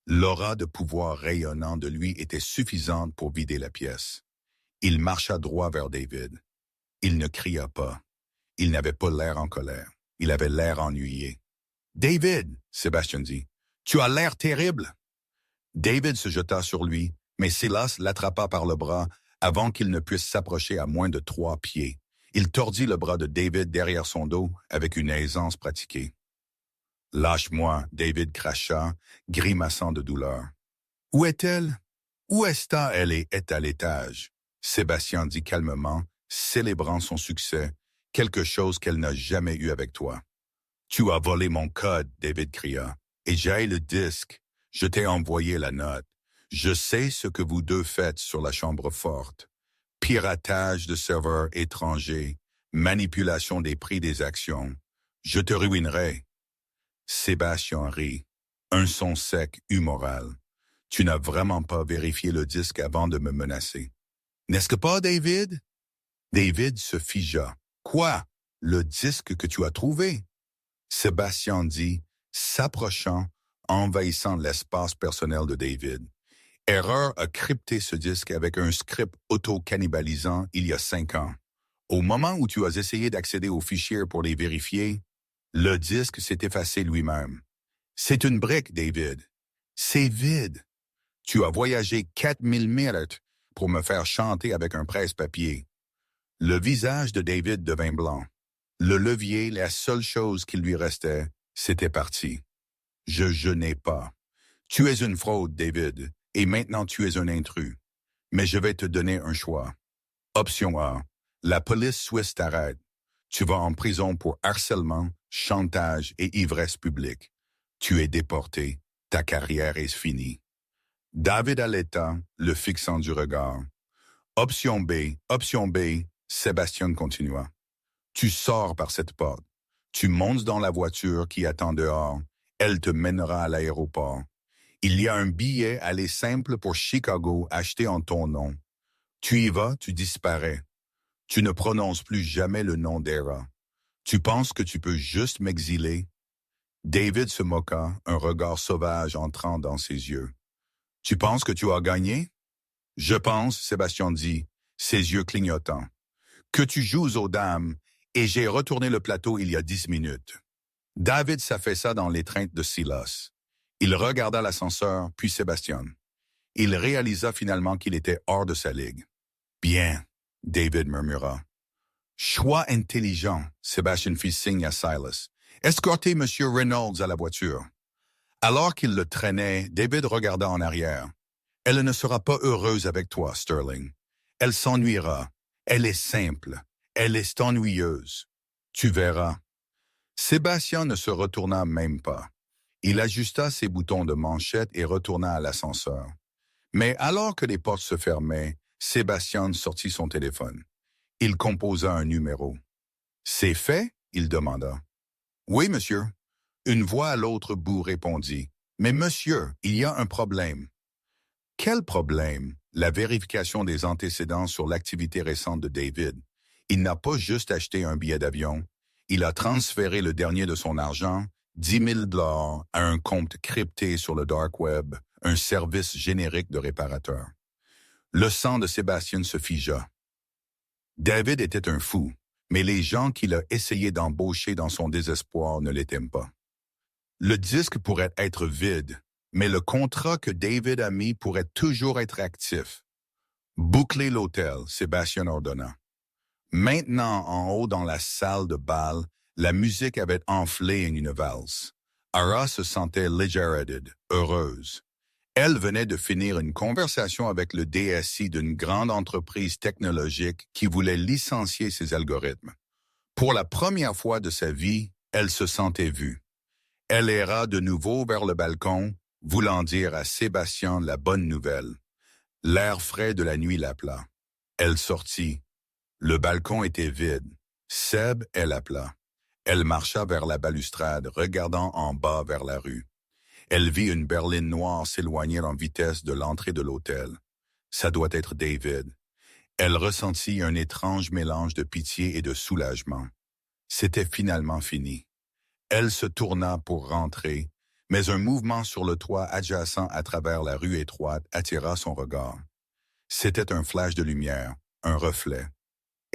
L'aura de pouvoir rayonnant de lui était suffisante pour vider la pièce. Il marcha droit vers David. Il ne cria pas. Il n'avait pas l'air en colère. Il avait l'air ennuyé. « David, » Sébastien dit, « tu as l'air terrible. » David se jeta sur lui, mais Silas l'attrapa par le bras avant qu'il ne puisse s'approcher à moins de 3 pieds. Il tordit le bras de David derrière son dos avec une aisance pratiquée. « Lâche-moi, » David cracha, grimaçant de douleur. « Où est-elle? Où est-elle est à l'étage? » Sébastien dit calmement, célébrant son succès, quelque chose qu'elle n'a jamais eu avec toi. « Tu as volé mon code, » David cria, « et j'ai le disque. Je t'ai envoyé la note. Je sais ce que vous deux faites sur la chambre forte. Piratage de serveurs étrangers, manipulation des prix des actions. Je te ruinerai. » Sébastien rit, un son sec, humoral. « Tu n'as vraiment pas vérifié le disque avant de me menacer. N'est-ce pas, David? » David se figea. « Quoi? Le disque que tu as trouvé? » Sébastien dit, s'approchant, envahissant l'espace personnel de David. « Erreur a crypté ce disque avec un script auto-cannibalisant il y a 5 ans. Au moment où tu as essayé d'accéder aux fichiers pour les vérifier, le disque s'est effacé lui-même. C'est une brique, David. C'est vide. Tu as voyagé 4000 minutes pour me faire chanter avec un presse-papier. » Le visage de David devint blanc. Le levier, la seule chose qui lui restait, c'était parti. « Je jeûnais pas. Tu es une fraude, David, et maintenant tu es un intrus. Mais je vais te donner un choix. Option A. La police suisse t'arrête. Tu vas en prison pour harcèlement, chantage et ivresse publique. Tu es déporté. Ta carrière est finie. » David allaita, le fixant du regard. Option B, Sébastien continua. Tu sors par cette porte. Tu montes dans la voiture qui attend dehors. Elle te mènera à l'aéroport. Il y a un billet aller simple pour Chicago acheté en ton nom. Tu y vas, tu disparais. Tu ne prononces plus jamais le nom d'Era. Tu penses que tu peux juste m'exiler? David se moqua, un regard sauvage entrant dans ses yeux. Tu penses que tu as gagné? Je pense, Sébastien dit, ses yeux clignotants, que tu joues aux dames et j'ai retourné le plateau il y a 10 minutes. David s'affaissa dans l'étreinte de Silas. Il regarda l'ascenseur, puis Sébastien. Il réalisa finalement qu'il était hors de sa ligue. Bien, David murmura. Choix intelligent, Sébastien fit signe à Silas. Escortez M. Reynolds à la voiture. Alors qu'il le traînait, David regarda en arrière. Elle ne sera pas heureuse avec toi, Sterling. Elle s'ennuiera. Elle est simple. Elle est ennuyeuse. Tu verras. Sébastien ne se retourna même pas. Il ajusta ses boutons de manchette et retourna à l'ascenseur. Mais alors que les portes se fermaient, Sébastien sortit son téléphone. Il composa un numéro. « C'est fait? » il demanda. « Oui, monsieur. » Une voix à l'autre bout répondit. « Mais monsieur, il y a un problème. » « Quel problème? » La vérification des antécédents sur l'activité récente de David. Il n'a pas juste acheté un billet d'avion. Il a transféré le dernier de son argent, 10 000 $, à un compte crypté sur le dark web, un service générique de réparateur. Le sang de Sébastien se figea. David était un fou, mais les gens qu'il a essayé d'embaucher dans son désespoir ne l'étaient pas. Le disque pourrait être vide, mais le contrat que David a mis pourrait toujours être actif. Boucler l'hôtel, Sébastien ordonna. Maintenant, en haut dans la salle de bal, la musique avait enflé en une valse. Ara se sentait liberated, heureuse. Elle venait de finir une conversation avec le DSI d'une grande entreprise technologique qui voulait licencier ses algorithmes. Pour la première fois de sa vie, elle se sentait vue. Elle erra de nouveau vers le balcon, voulant dire à Sébastien la bonne nouvelle. L'air frais de la nuit l'appela. Elle sortit. Le balcon était vide. Seb, elle appela. Elle marcha vers la balustrade, regardant en bas vers la rue. Elle vit une berline noire s'éloigner en vitesse de l'entrée de l'hôtel. Ça doit être David. Elle ressentit un étrange mélange de pitié et de soulagement. C'était finalement fini. Elle se tourna pour rentrer, mais un mouvement sur le toit adjacent à travers la rue étroite attira son regard. C'était un flash de lumière, un reflet.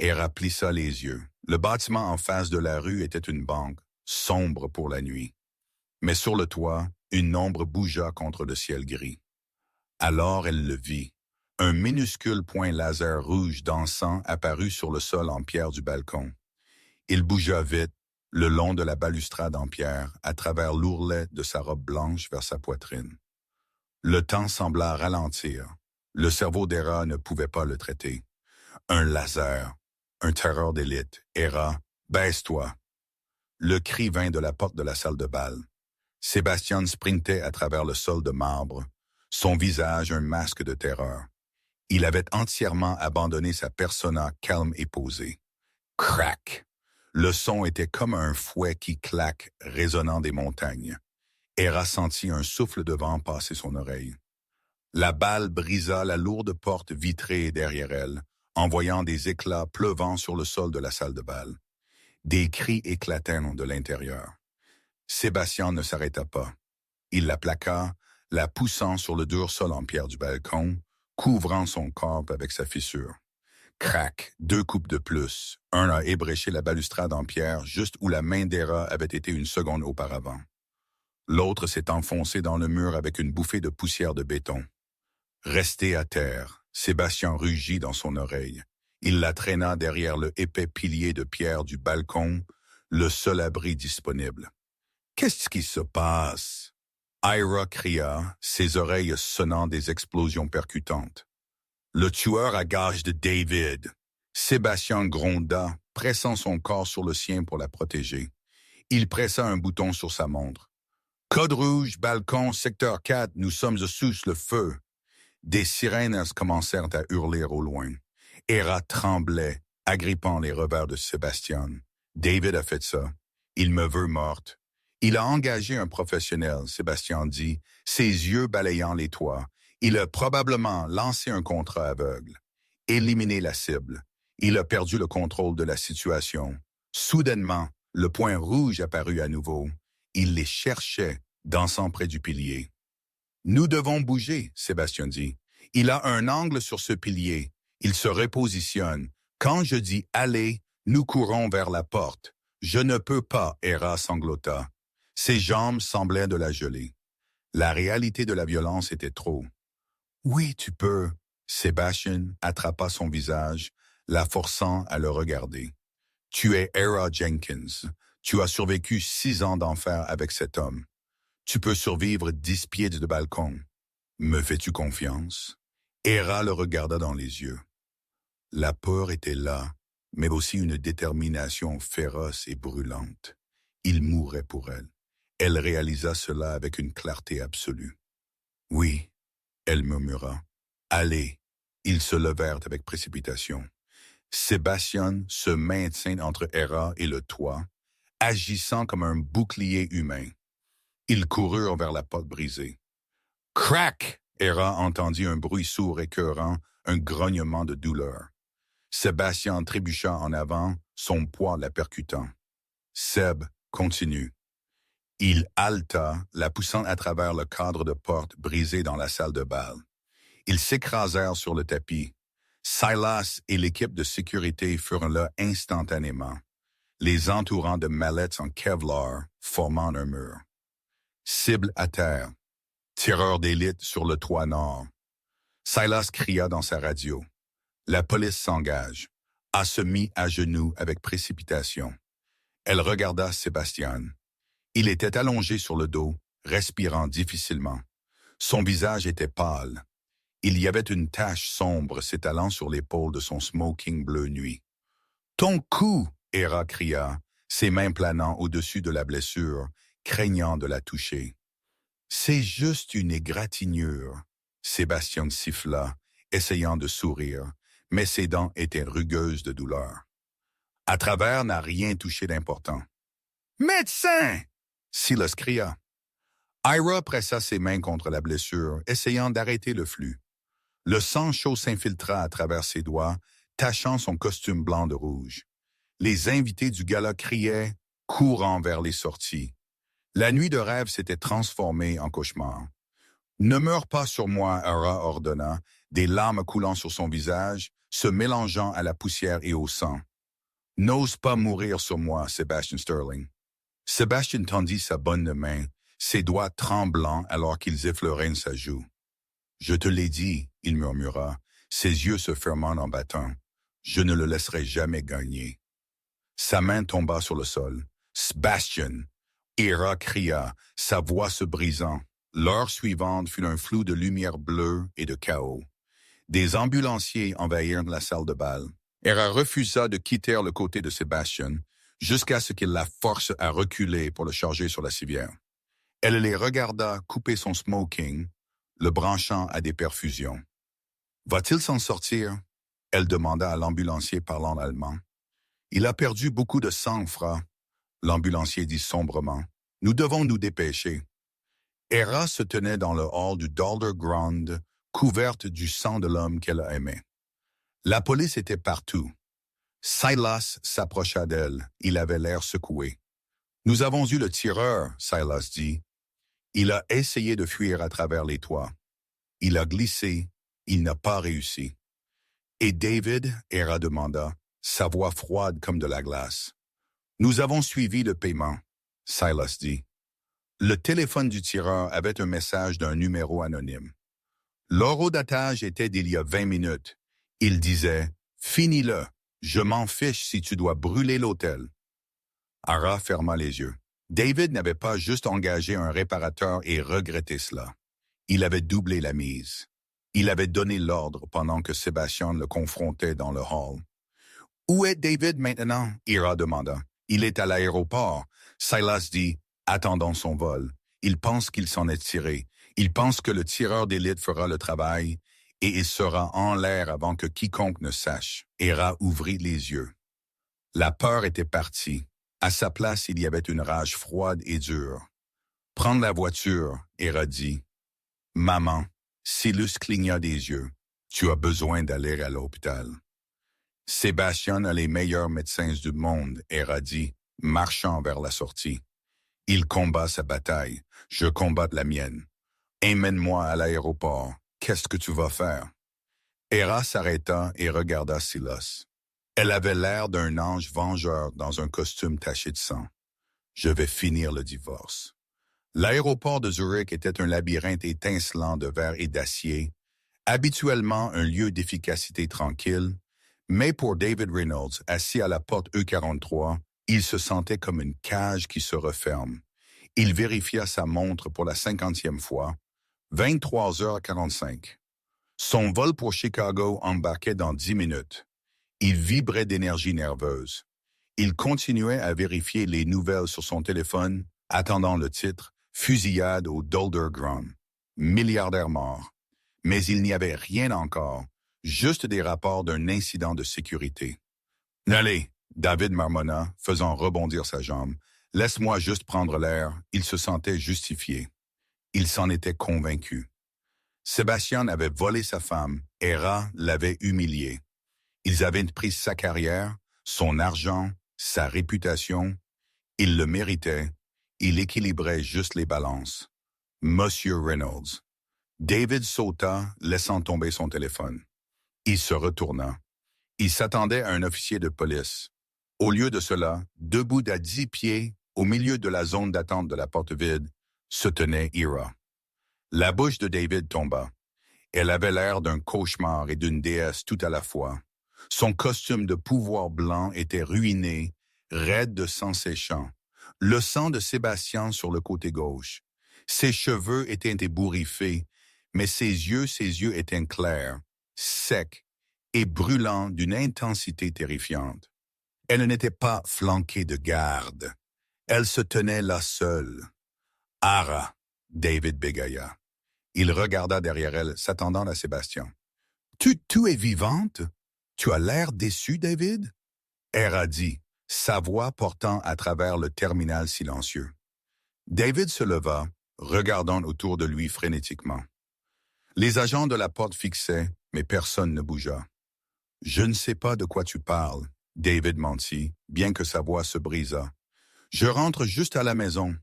Hera plissa les yeux. Le bâtiment en face de la rue était une banque, sombre pour la nuit. Mais sur le toit, une ombre bougea contre le ciel gris. Alors elle le vit. Un minuscule point laser rouge dansant apparut sur le sol en pierre du balcon. Il bougea vite, le long de la balustrade en pierre, à travers l'ourlet de sa robe blanche vers sa poitrine. Le temps sembla ralentir. Le cerveau d'Hera ne pouvait pas le traiter. Un laser, un terreur d'élite. Hera, baisse-toi. Le cri vint de la porte de la salle de bal. Sébastien sprintait à travers le sol de marbre, son visage un masque de terreur. Il avait entièrement abandonné sa persona calme et posée. Crac! Le son était comme un fouet qui claque, résonnant des montagnes. Hera sentit un souffle de vent passer son oreille. La balle brisa la lourde porte vitrée derrière elle, envoyant des éclats pleuvant sur le sol de la salle de bal. Des cris éclatèrent de l'intérieur. Sébastien ne s'arrêta pas. Il la plaqua, la poussant sur le dur sol en pierre du balcon, couvrant son corps avec sa fissure. Crac, 2 coups de plus. Un a ébréché la balustrade en pierre juste où la main d'Hera avait été une seconde auparavant. L'autre s'est enfoncé dans le mur avec une bouffée de poussière de béton. Resté à terre, Sébastien rugit dans son oreille. Il la traîna derrière le épais pilier de pierre du balcon, le seul abri disponible. « Qu'est-ce qui se passe? » Ira cria, ses oreilles sonnant des explosions percutantes. Le tueur à gages de David. Sébastien gronda, pressant son corps sur le sien pour la protéger. Il pressa un bouton sur sa montre. « Code rouge, balcon, secteur 4, nous sommes sous le feu. » Des sirènes commencèrent à hurler au loin. Hera tremblait, agrippant les revers de Sébastien. « David a fait ça. Il me veut morte. » Il a engagé un professionnel, Sébastien dit, ses yeux balayant les toits. Il a probablement lancé un contrat aveugle. Éliminé la cible. Il a perdu le contrôle de la situation. Soudainement, le point rouge apparut à nouveau. Il les cherchait, dansant près du pilier. « Nous devons bouger, » Sébastien dit. « Il a un angle sur ce pilier. Il se repositionne. Quand je dis « allez », nous courons vers la porte. Je ne peux pas, Hera sanglota. Ses jambes semblaient de la geler. La réalité de la violence était trop. « Oui, tu peux. » Sébastien attrapa son visage, la forçant à le regarder. « Tu es Hera Jenkins. Tu as survécu 6 ans d'enfer avec cet homme. Tu peux survivre 10 pieds de balcon. Me fais-tu confiance? » Hera le regarda dans les yeux. La peur était là, mais aussi une détermination féroce et brûlante. Il mourait pour elle. Elle réalisa cela avec une clarté absolue. « Oui, » elle murmura. « Allez !» Ils se levèrent avec précipitation. Sébastien se maintint entre Hera et le toit, agissant comme un bouclier humain. Ils coururent vers la porte brisée. « Crac !» Hera entendit un bruit sourd écœurant, un grognement de douleur. Sébastien trébucha en avant, son poids la percutant. Seb continue. Il haleta, la poussant à travers le cadre de porte brisé dans la salle de bal. Ils s'écrasèrent sur le tapis. Silas et l'équipe de sécurité furent là instantanément, les entourant de mallettes en Kevlar formant un mur. Cible à terre. Tireur d'élite sur le toit nord. Silas cria dans sa radio. La police s'engage. A se mit à genoux avec précipitation. Elle regarda Sébastien. Il était allongé sur le dos, respirant difficilement. Son visage était pâle. Il y avait une tache sombre s'étalant sur l'épaule de son smoking bleu nuit. « Ton cou !» Héra cria, ses mains planant au-dessus de la blessure, craignant de la toucher. « C'est juste une égratignure. » Sébastien siffla, essayant de sourire, mais ses dents étaient rugueuses de douleur. À travers n'a rien touché d'important. « Médecin !» Silas cria. Ira pressa ses mains contre la blessure, essayant d'arrêter le flux. Le sang chaud s'infiltra à travers ses doigts, tachant son costume blanc de rouge. Les invités du gala criaient, courant vers les sorties. La nuit de rêve s'était transformée en cauchemar. « Ne meurs pas sur moi, Ira ordonna, des larmes coulant sur son visage, se mélangeant à la poussière et au sang. « N'ose pas mourir sur moi, Sebastian Sterling. » Sebastian tendit sa bonne main, ses doigts tremblants alors qu'ils effleuraient sa joue. « Je te l'ai dit, » il murmura, ses yeux se fermant en battant. « Je ne le laisserai jamais gagner. » Sa main tomba sur le sol. « Sebastian !» Ira cria, sa voix se brisant. L'heure suivante fut un flou de lumière bleue et de chaos. Des ambulanciers envahirent la salle de bal. Ira refusa de quitter le côté de Sébastien, jusqu'à ce qu'il la force à reculer pour le charger sur la civière. Elle les regarda couper son smoking, le branchant à des perfusions. « Va-t-il s'en sortir ?» Elle demanda à l'ambulancier parlant allemand. « Il a perdu beaucoup de sang-froid. » L'ambulancier dit sombrement. « Nous devons nous dépêcher. » Héra se tenait dans le hall du Dolder Ground, couverte du sang de l'homme qu'elle aimait. La police était partout. Silas s'approcha d'elle. Il avait l'air secoué. « Nous avons eu le tireur, » Silas dit. Il a essayé de fuir à travers les toits. Il a glissé. Il n'a pas réussi. « Et David ?» Héra demanda, sa voix froide comme de la glace. « Nous avons suivi le paiement, » Silas dit. Le téléphone du tireur avait un message d'un numéro anonyme. L'horodatage était d'il y a 20 minutes. Il disait « Finis-le, je m'en fiche si tu dois brûler l'hôtel. » Ira ferma les yeux. David n'avait pas juste engagé un réparateur et regretté cela. Il avait doublé la mise. Il avait donné l'ordre pendant que Sébastien le confrontait dans le hall. « Où est David maintenant ?» Ira demanda. « Il est à l'aéroport. » Silas dit « Attendant son vol. Il pense qu'il s'en est tiré. Il pense que le tireur d'élite fera le travail et il sera en l'air avant que quiconque ne sache. » Ira ouvrit les yeux. La peur était partie. À sa place, il y avait une rage froide et dure. « Prendre la voiture, » Ira dit. « Maman, » Silas cligna des yeux. « Tu as besoin d'aller à l'hôpital. » Sébastien a les meilleurs médecins du monde, Ira dit, marchant vers la sortie. Il combat sa bataille, je combats la mienne. Emmène-moi à l'aéroport, qu'est-ce que tu vas faire? Héra s'arrêta et regarda Silas. Elle avait l'air d'un ange vengeur dans un costume taché de sang. Je vais finir le divorce. L'aéroport de Zurich était un labyrinthe étincelant de verre et d'acier, habituellement un lieu d'efficacité tranquille, mais pour David Reynolds, assis à la porte E43, il se sentait comme une cage qui se referme. Il vérifia sa montre pour la 50e fois. 23h45. Son vol pour Chicago embarquait dans 10 minutes. Il vibrait d'énergie nerveuse. Il continuait à vérifier les nouvelles sur son téléphone, attendant le titre « Fusillade au Dolder Ground ». Milliardaire mort. Mais il n'y avait rien encore, juste des rapports d'un incident de sécurité. « Allez !» David marmonna, faisant rebondir sa jambe. « Laisse-moi juste prendre l'air. » Il se sentait justifié. Il s'en était convaincu. Sébastien avait volé sa femme. Héra l'avait humilié. Ils avaient pris sa carrière, son argent, sa réputation. Il le méritait. Il équilibrait juste les balances. Monsieur Reynolds. David sauta, laissant tomber son téléphone. Il se retourna. Il s'attendait à un officier de police. Au lieu de cela, debout à 10 pieds, au milieu de la zone d'attente de la porte vide, se tenait Ira. La bouche de David tomba. Elle avait l'air d'un cauchemar et d'une déesse tout à la fois. Son costume de pouvoir blanc était ruiné, raide de sang séchant. Le sang de Sébastien sur le côté gauche. Ses cheveux étaient ébouriffés, mais ses yeux étaient clairs, secs et brûlants d'une intensité terrifiante. Elle n'était pas flanquée de garde. Elle se tenait là seule. « Ara !» David bégaya. Il regarda derrière elle, s'attendant à Sébastien. « Tu es vivante? Tu as l'air déçu, David? » Ara dit, sa voix portant à travers le terminal silencieux. David se leva, regardant autour de lui frénétiquement. Les agents de la porte fixaient, mais personne ne bougea. « Je ne sais pas de quoi tu parles. » David mentit, bien que sa voix se brisa. « Je rentre juste à la maison.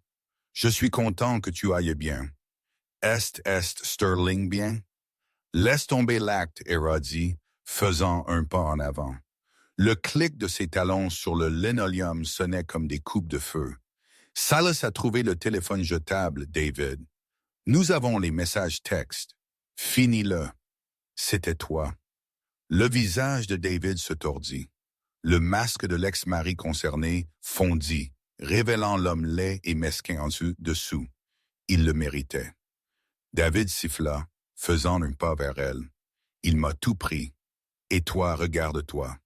Je suis content que tu ailles bien. Est Sterling bien? » Laisse tomber l'acte, Ara dit, faisant un pas en avant. Le clic de ses talons sur le linoleum sonnait comme des coupes de feu. Silas a trouvé le téléphone jetable, David. Nous avons les messages textes. Finis-le. C'était toi. Le visage de David se tordit. Le masque de l'ex-mari concerné fondit, révélant l'homme laid et mesquin en dessous. Il le méritait. David siffla, faisant un pas vers elle. Il m'a tout pris. Et toi, regarde-toi.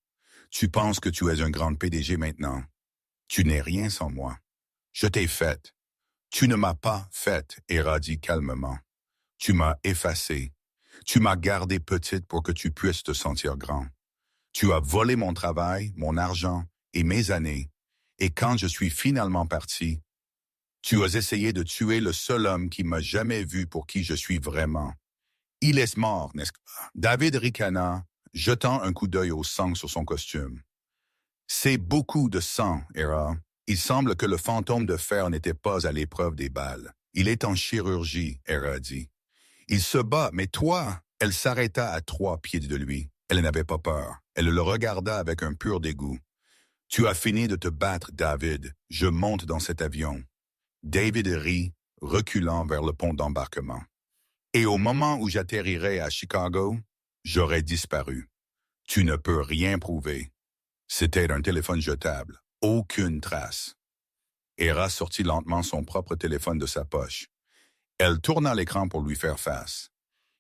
Tu penses que tu es un grand PDG maintenant. Tu n'es rien sans moi. Je t'ai faite. Tu ne m'as pas faite, Ara dit calmement. Tu m'as effacée. Tu m'as gardée petite pour que tu puisses te sentir grand. Tu as volé mon travail, mon argent et mes années. Et quand je suis finalement parti, tu as essayé de tuer le seul homme qui m'a jamais vu pour qui je suis vraiment. Il est mort, n'est-ce pas? David ricana, jetant un coup d'œil au sang sur son costume. C'est beaucoup de sang, Ara. Il semble que le fantôme de fer n'était pas à l'épreuve des balles. Il est en chirurgie, Ara dit. Il se bat, mais toi, elle s'arrêta à 3 pieds de lui. Elle n'avait pas peur. Elle le regarda avec un pur dégoût. Tu as fini de te battre, David. Je monte dans cet avion. David rit, reculant vers le pont d'embarquement. Et au moment où j'atterrirai à Chicago, j'aurai disparu. Tu ne peux rien prouver. C'était un téléphone jetable. Aucune trace. Ara sortit lentement son propre téléphone de sa poche. Elle tourna l'écran pour lui faire face.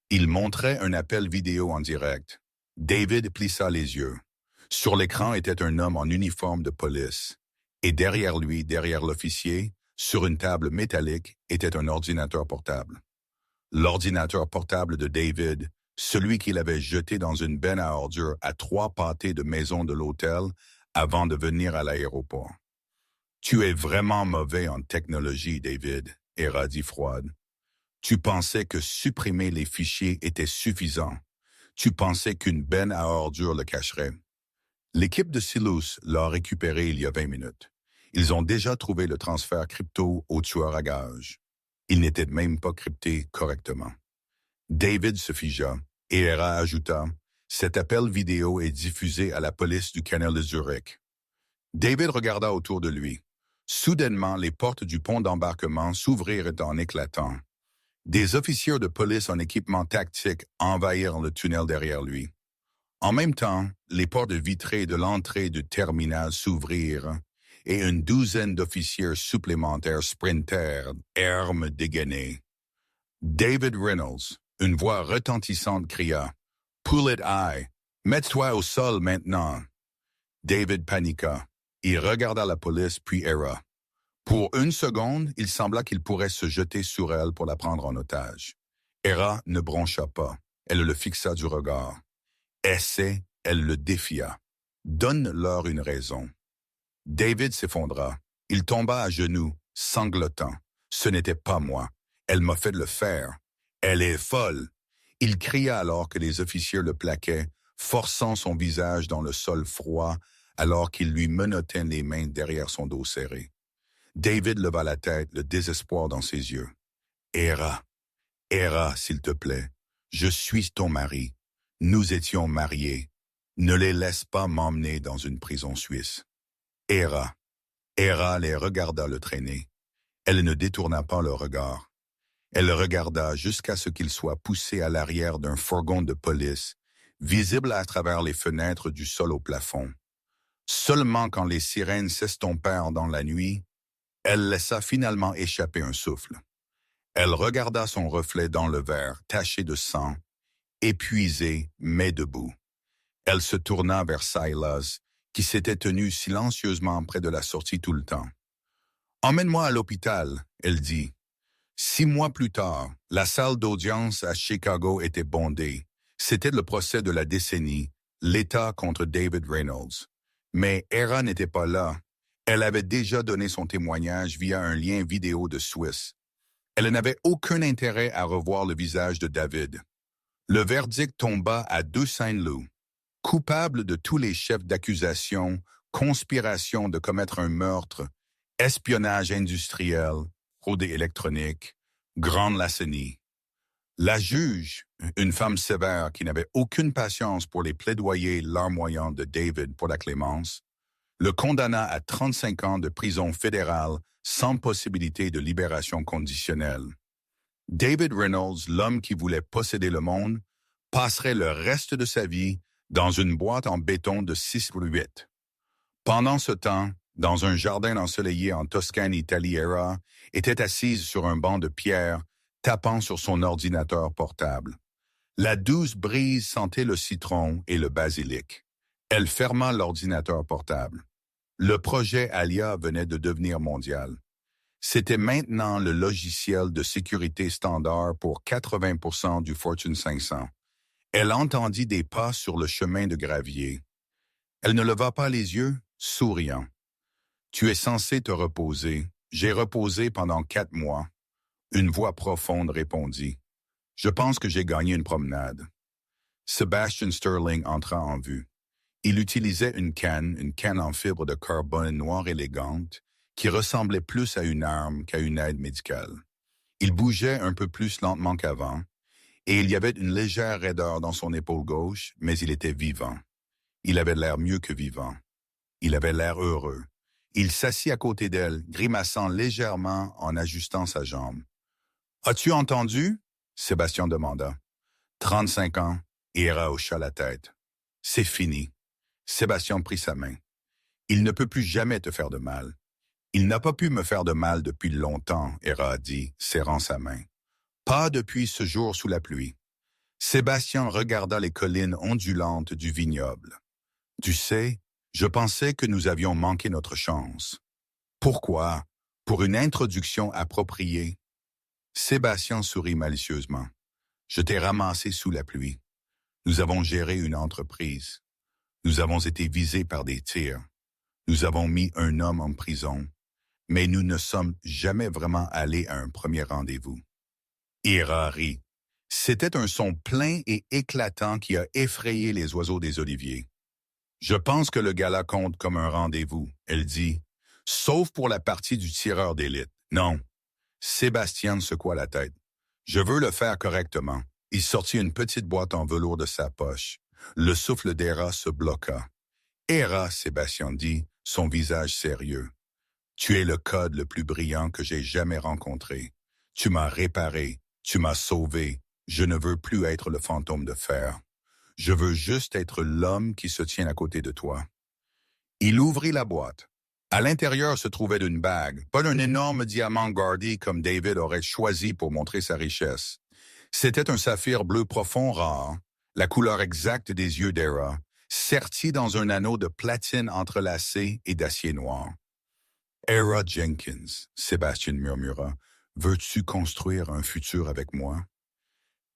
Il montrait un appel vidéo en direct. David plissa les yeux. Sur l'écran était un homme en uniforme de police. Et derrière lui, derrière l'officier, sur une table métallique, était un ordinateur portable. L'ordinateur portable de David, celui qu'il avait jeté dans une benne à ordures à 3 pâtés de maison de l'hôtel avant de venir à l'aéroport. « Tu es vraiment mauvais en technologie, David, » Ara dit froide. « Tu pensais que supprimer les fichiers était suffisant. Tu pensais qu'une benne à ordures le cacherait. » L'équipe de Silus l'a récupéré il y a 20 minutes. Ils ont déjà trouvé le transfert crypto au tueur à gages. Il n'était même pas crypté correctement. David se figea et Ara ajouta « Cet appel vidéo est diffusé à la police du canal de Zurich. » David regarda autour de lui. Soudainement, les portes du pont d'embarquement s'ouvrirent en éclatant. Des officiers de police en équipement tactique envahirent le tunnel derrière lui. En même temps, les portes vitrées de l'entrée du terminal s'ouvrirent et une douzaine d'officiers supplémentaires sprintèrent, armes dégainées. David Reynolds, une voix retentissante, cria « Pull it high! Mets-toi au sol maintenant! » David paniqua. Il regarda la police puis Ara. Pour une seconde, il sembla qu'il pourrait se jeter sur elle pour la prendre en otage. Ara ne broncha pas. Elle le fixa du regard. Essaie, elle le défia. Donne-leur une raison. David s'effondra. Il tomba à genoux, sanglotant. Ce n'était pas moi. Elle m'a fait le faire. Elle est folle. Il cria alors que les officiers le plaquaient, forçant son visage dans le sol froid alors qu'il lui menottait les mains derrière son dos serré. David leva la tête, le désespoir dans ses yeux. « Ara, s'il te plaît, je suis ton mari. Nous étions mariés. Ne les laisse pas m'emmener dans une prison suisse. Héra. Héra les regarda le traîner. Elle ne détourna pas le regard. Elle le regarda jusqu'à ce qu'il soit poussé à l'arrière d'un fourgon de police, visible à travers les fenêtres du sol au plafond. Seulement quand les sirènes s'estompèrent dans la nuit, elle laissa finalement échapper un souffle. Elle regarda son reflet dans le verre, taché de sang, épuisé, mais debout. Elle se tourna vers Silas, qui s'était tenu silencieusement près de la sortie tout le temps. « Emmène-moi à l'hôpital », elle dit. 6 mois plus tard, la salle d'audience à Chicago était bondée. C'était le procès de la décennie, l'État contre David Reynolds. Mais Héra n'était pas là. Elle avait déjà donné son témoignage via un lien vidéo de Suisse. Elle n'avait aucun intérêt à revoir le visage de David. Le verdict tomba à 2 Saint-Loup. Coupable de tous les chefs d'accusation, conspiration de commettre un meurtre, espionnage industriel, fraude électronique, grande lâcheté. La juge, une femme sévère qui n'avait aucune patience pour les plaidoyers larmoyants de David pour la clémence, le condamna à 35 ans de prison fédérale sans possibilité de libération conditionnelle. David Reynolds, l'homme qui voulait posséder le monde, passerait le reste de sa vie dans une boîte en béton de 6x8. Pendant ce temps, dans un jardin ensoleillé en Toscane, Italie, Héra était assise sur un banc de pierre, tapant sur son ordinateur portable. La douce brise sentait le citron et le basilic. Elle ferma l'ordinateur portable. Le projet Alia venait de devenir mondial. C'était maintenant le logiciel de sécurité standard pour 80% du Fortune 500. Elle entendit des pas sur le chemin de gravier. Elle ne leva pas les yeux, souriant. « Tu es censé te reposer. J'ai reposé pendant 4 mois. » Une voix profonde répondit. « Je pense que j'ai gagné une promenade. » Sebastian Sterling entra en vue. Il utilisait une canne en fibre de carbone noire élégante, qui ressemblait plus à une arme qu'à une aide médicale. Il bougeait un peu plus lentement qu'avant, et il y avait une légère raideur dans son épaule gauche, mais il était vivant. Il avait l'air mieux que vivant. Il avait l'air heureux. Il s'assit à côté d'elle, grimaçant légèrement en ajustant sa jambe. « As-tu entendu ?» Sébastien demanda. 35 ans, Héra hocha la tête. « C'est fini. » Sébastien prit sa main. « Il ne peut plus jamais te faire de mal. »« Il n'a pas pu me faire de mal depuis longtemps, » Héra a dit, serrant sa main. « Pas depuis ce jour sous la pluie. » Sébastien regarda les collines ondulantes du vignoble. « Tu sais, je pensais que nous avions manqué notre chance. »« Pourquoi? Pour une introduction appropriée. » Sébastien sourit malicieusement. « Je t'ai ramassé sous la pluie. Nous avons géré une entreprise. Nous avons été visés par des tirs. Nous avons mis un homme en prison. Mais nous ne sommes jamais vraiment allés à un premier rendez-vous. » Héra rit. C'était un son plein et éclatant qui a effrayé les oiseaux des oliviers. « Je pense que le gala compte comme un rendez-vous, » elle dit, « sauf pour la partie du tireur d'élite. Non. » Sébastien secoua la tête. « Je veux le faire correctement. » Il sortit une petite boîte en velours de sa poche. Le souffle d'Héra se bloqua. « Héra, » Sébastien dit, son visage sérieux. « Tu es le code le plus brillant que j'ai jamais rencontré. Tu m'as réparé, tu m'as sauvé. Je ne veux plus être le fantôme de fer. Je veux juste être l'homme qui se tient à côté de toi. » Il ouvrit la boîte. À l'intérieur se trouvait une bague, pas un énorme diamant gardé comme David aurait choisi pour montrer sa richesse. C'était un saphir bleu profond rare, la couleur exacte des yeux d'Héra, serti dans un anneau de platine entrelacé et d'acier noir. « Héra Jenkins, » Sébastien murmura, « veux-tu construire un futur avec moi? »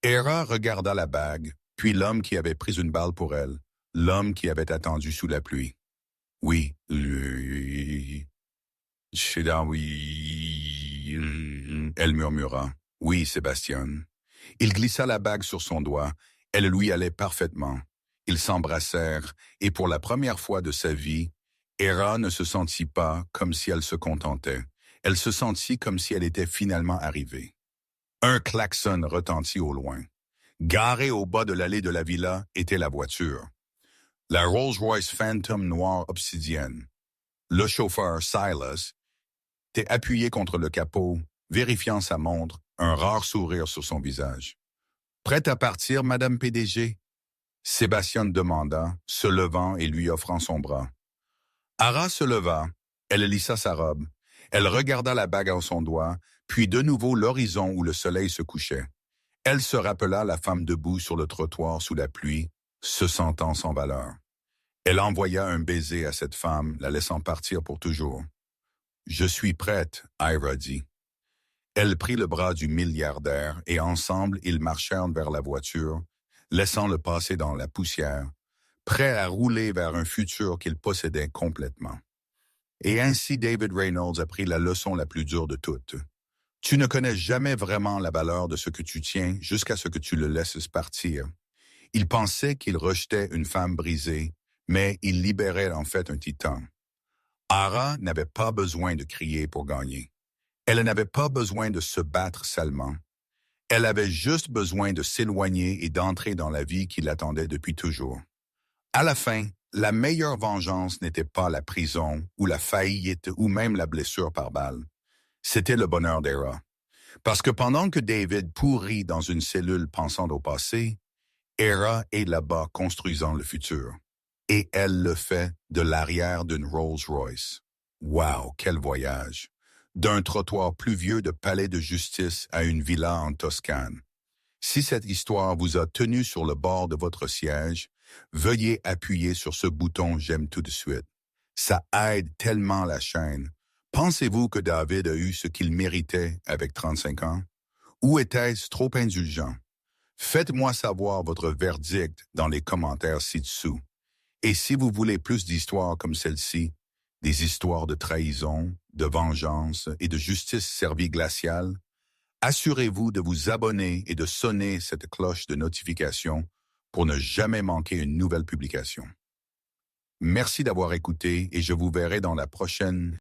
Héra regarda la bague, puis l'homme qui avait pris une balle pour elle, l'homme qui avait attendu sous la pluie. « Oui, lui... oui... » Elle murmura. « Oui, Sébastien. » Il glissa la bague sur son doigt. Elle lui allait parfaitement. Ils s'embrassèrent, et pour la première fois de sa vie, Héra ne se sentit pas comme si elle se contentait. Elle se sentit comme si elle était finalement arrivée. Un klaxon retentit au loin. Garée au bas de l'allée de la villa était la voiture. La Rolls-Royce Phantom noire obsidienne. Le chauffeur, Silas, était appuyé contre le capot, vérifiant sa montre, un rare sourire sur son visage. « Prête à partir, Madame PDG ?» Sébastien demanda, se levant et lui offrant son bras. Ara se leva, elle lissa sa robe, elle regarda la bague à son doigt, puis de nouveau l'horizon où le soleil se couchait. Elle se rappela la femme debout sur le trottoir sous la pluie, se sentant sans valeur. Elle envoya un baiser à cette femme, la laissant partir pour toujours. « Je suis prête, » Ira dit. Elle prit le bras du milliardaire et ensemble ils marchèrent vers la voiture, laissant le passer dans la poussière, prêts à rouler vers un futur qu'ils possédaient complètement. Et ainsi David Reynolds apprit la leçon la plus dure de toutes. Tu ne connais jamais vraiment la valeur de ce que tu tiens jusqu'à ce que tu le laisses partir. Il pensait qu'il rejetait une femme brisée, mais il libérait en fait un titan. Ara n'avait pas besoin de crier pour gagner. Elle n'avait pas besoin de se battre salement. Elle avait juste besoin de s'éloigner et d'entrer dans la vie qui l'attendait depuis toujours. À la fin, la meilleure vengeance n'était pas la prison ou la faillite ou même la blessure par balle. C'était le bonheur d'Ara. Parce que pendant que David pourrit dans une cellule pensant au passé, Ara est là-bas construisant le futur. Et elle le fait de l'arrière d'une Rolls-Royce. Wow, quel voyage! D'un trottoir pluvieux de palais de justice à une villa en Toscane. Si cette histoire vous a tenu sur le bord de votre siège, veuillez appuyer sur ce bouton « J'aime tout de suite ». Ça aide tellement la chaîne. Pensez-vous que David a eu ce qu'il méritait avec 35 ans? Ou était-ce trop indulgent? Faites-moi savoir votre verdict dans les commentaires ci-dessous. Et si vous voulez plus d'histoires comme celle-ci, des histoires de trahison, de vengeance et de justice servie glaciale, assurez-vous de vous abonner et de sonner cette cloche de notification pour ne jamais manquer une nouvelle publication. Merci d'avoir écouté et je vous verrai dans la prochaine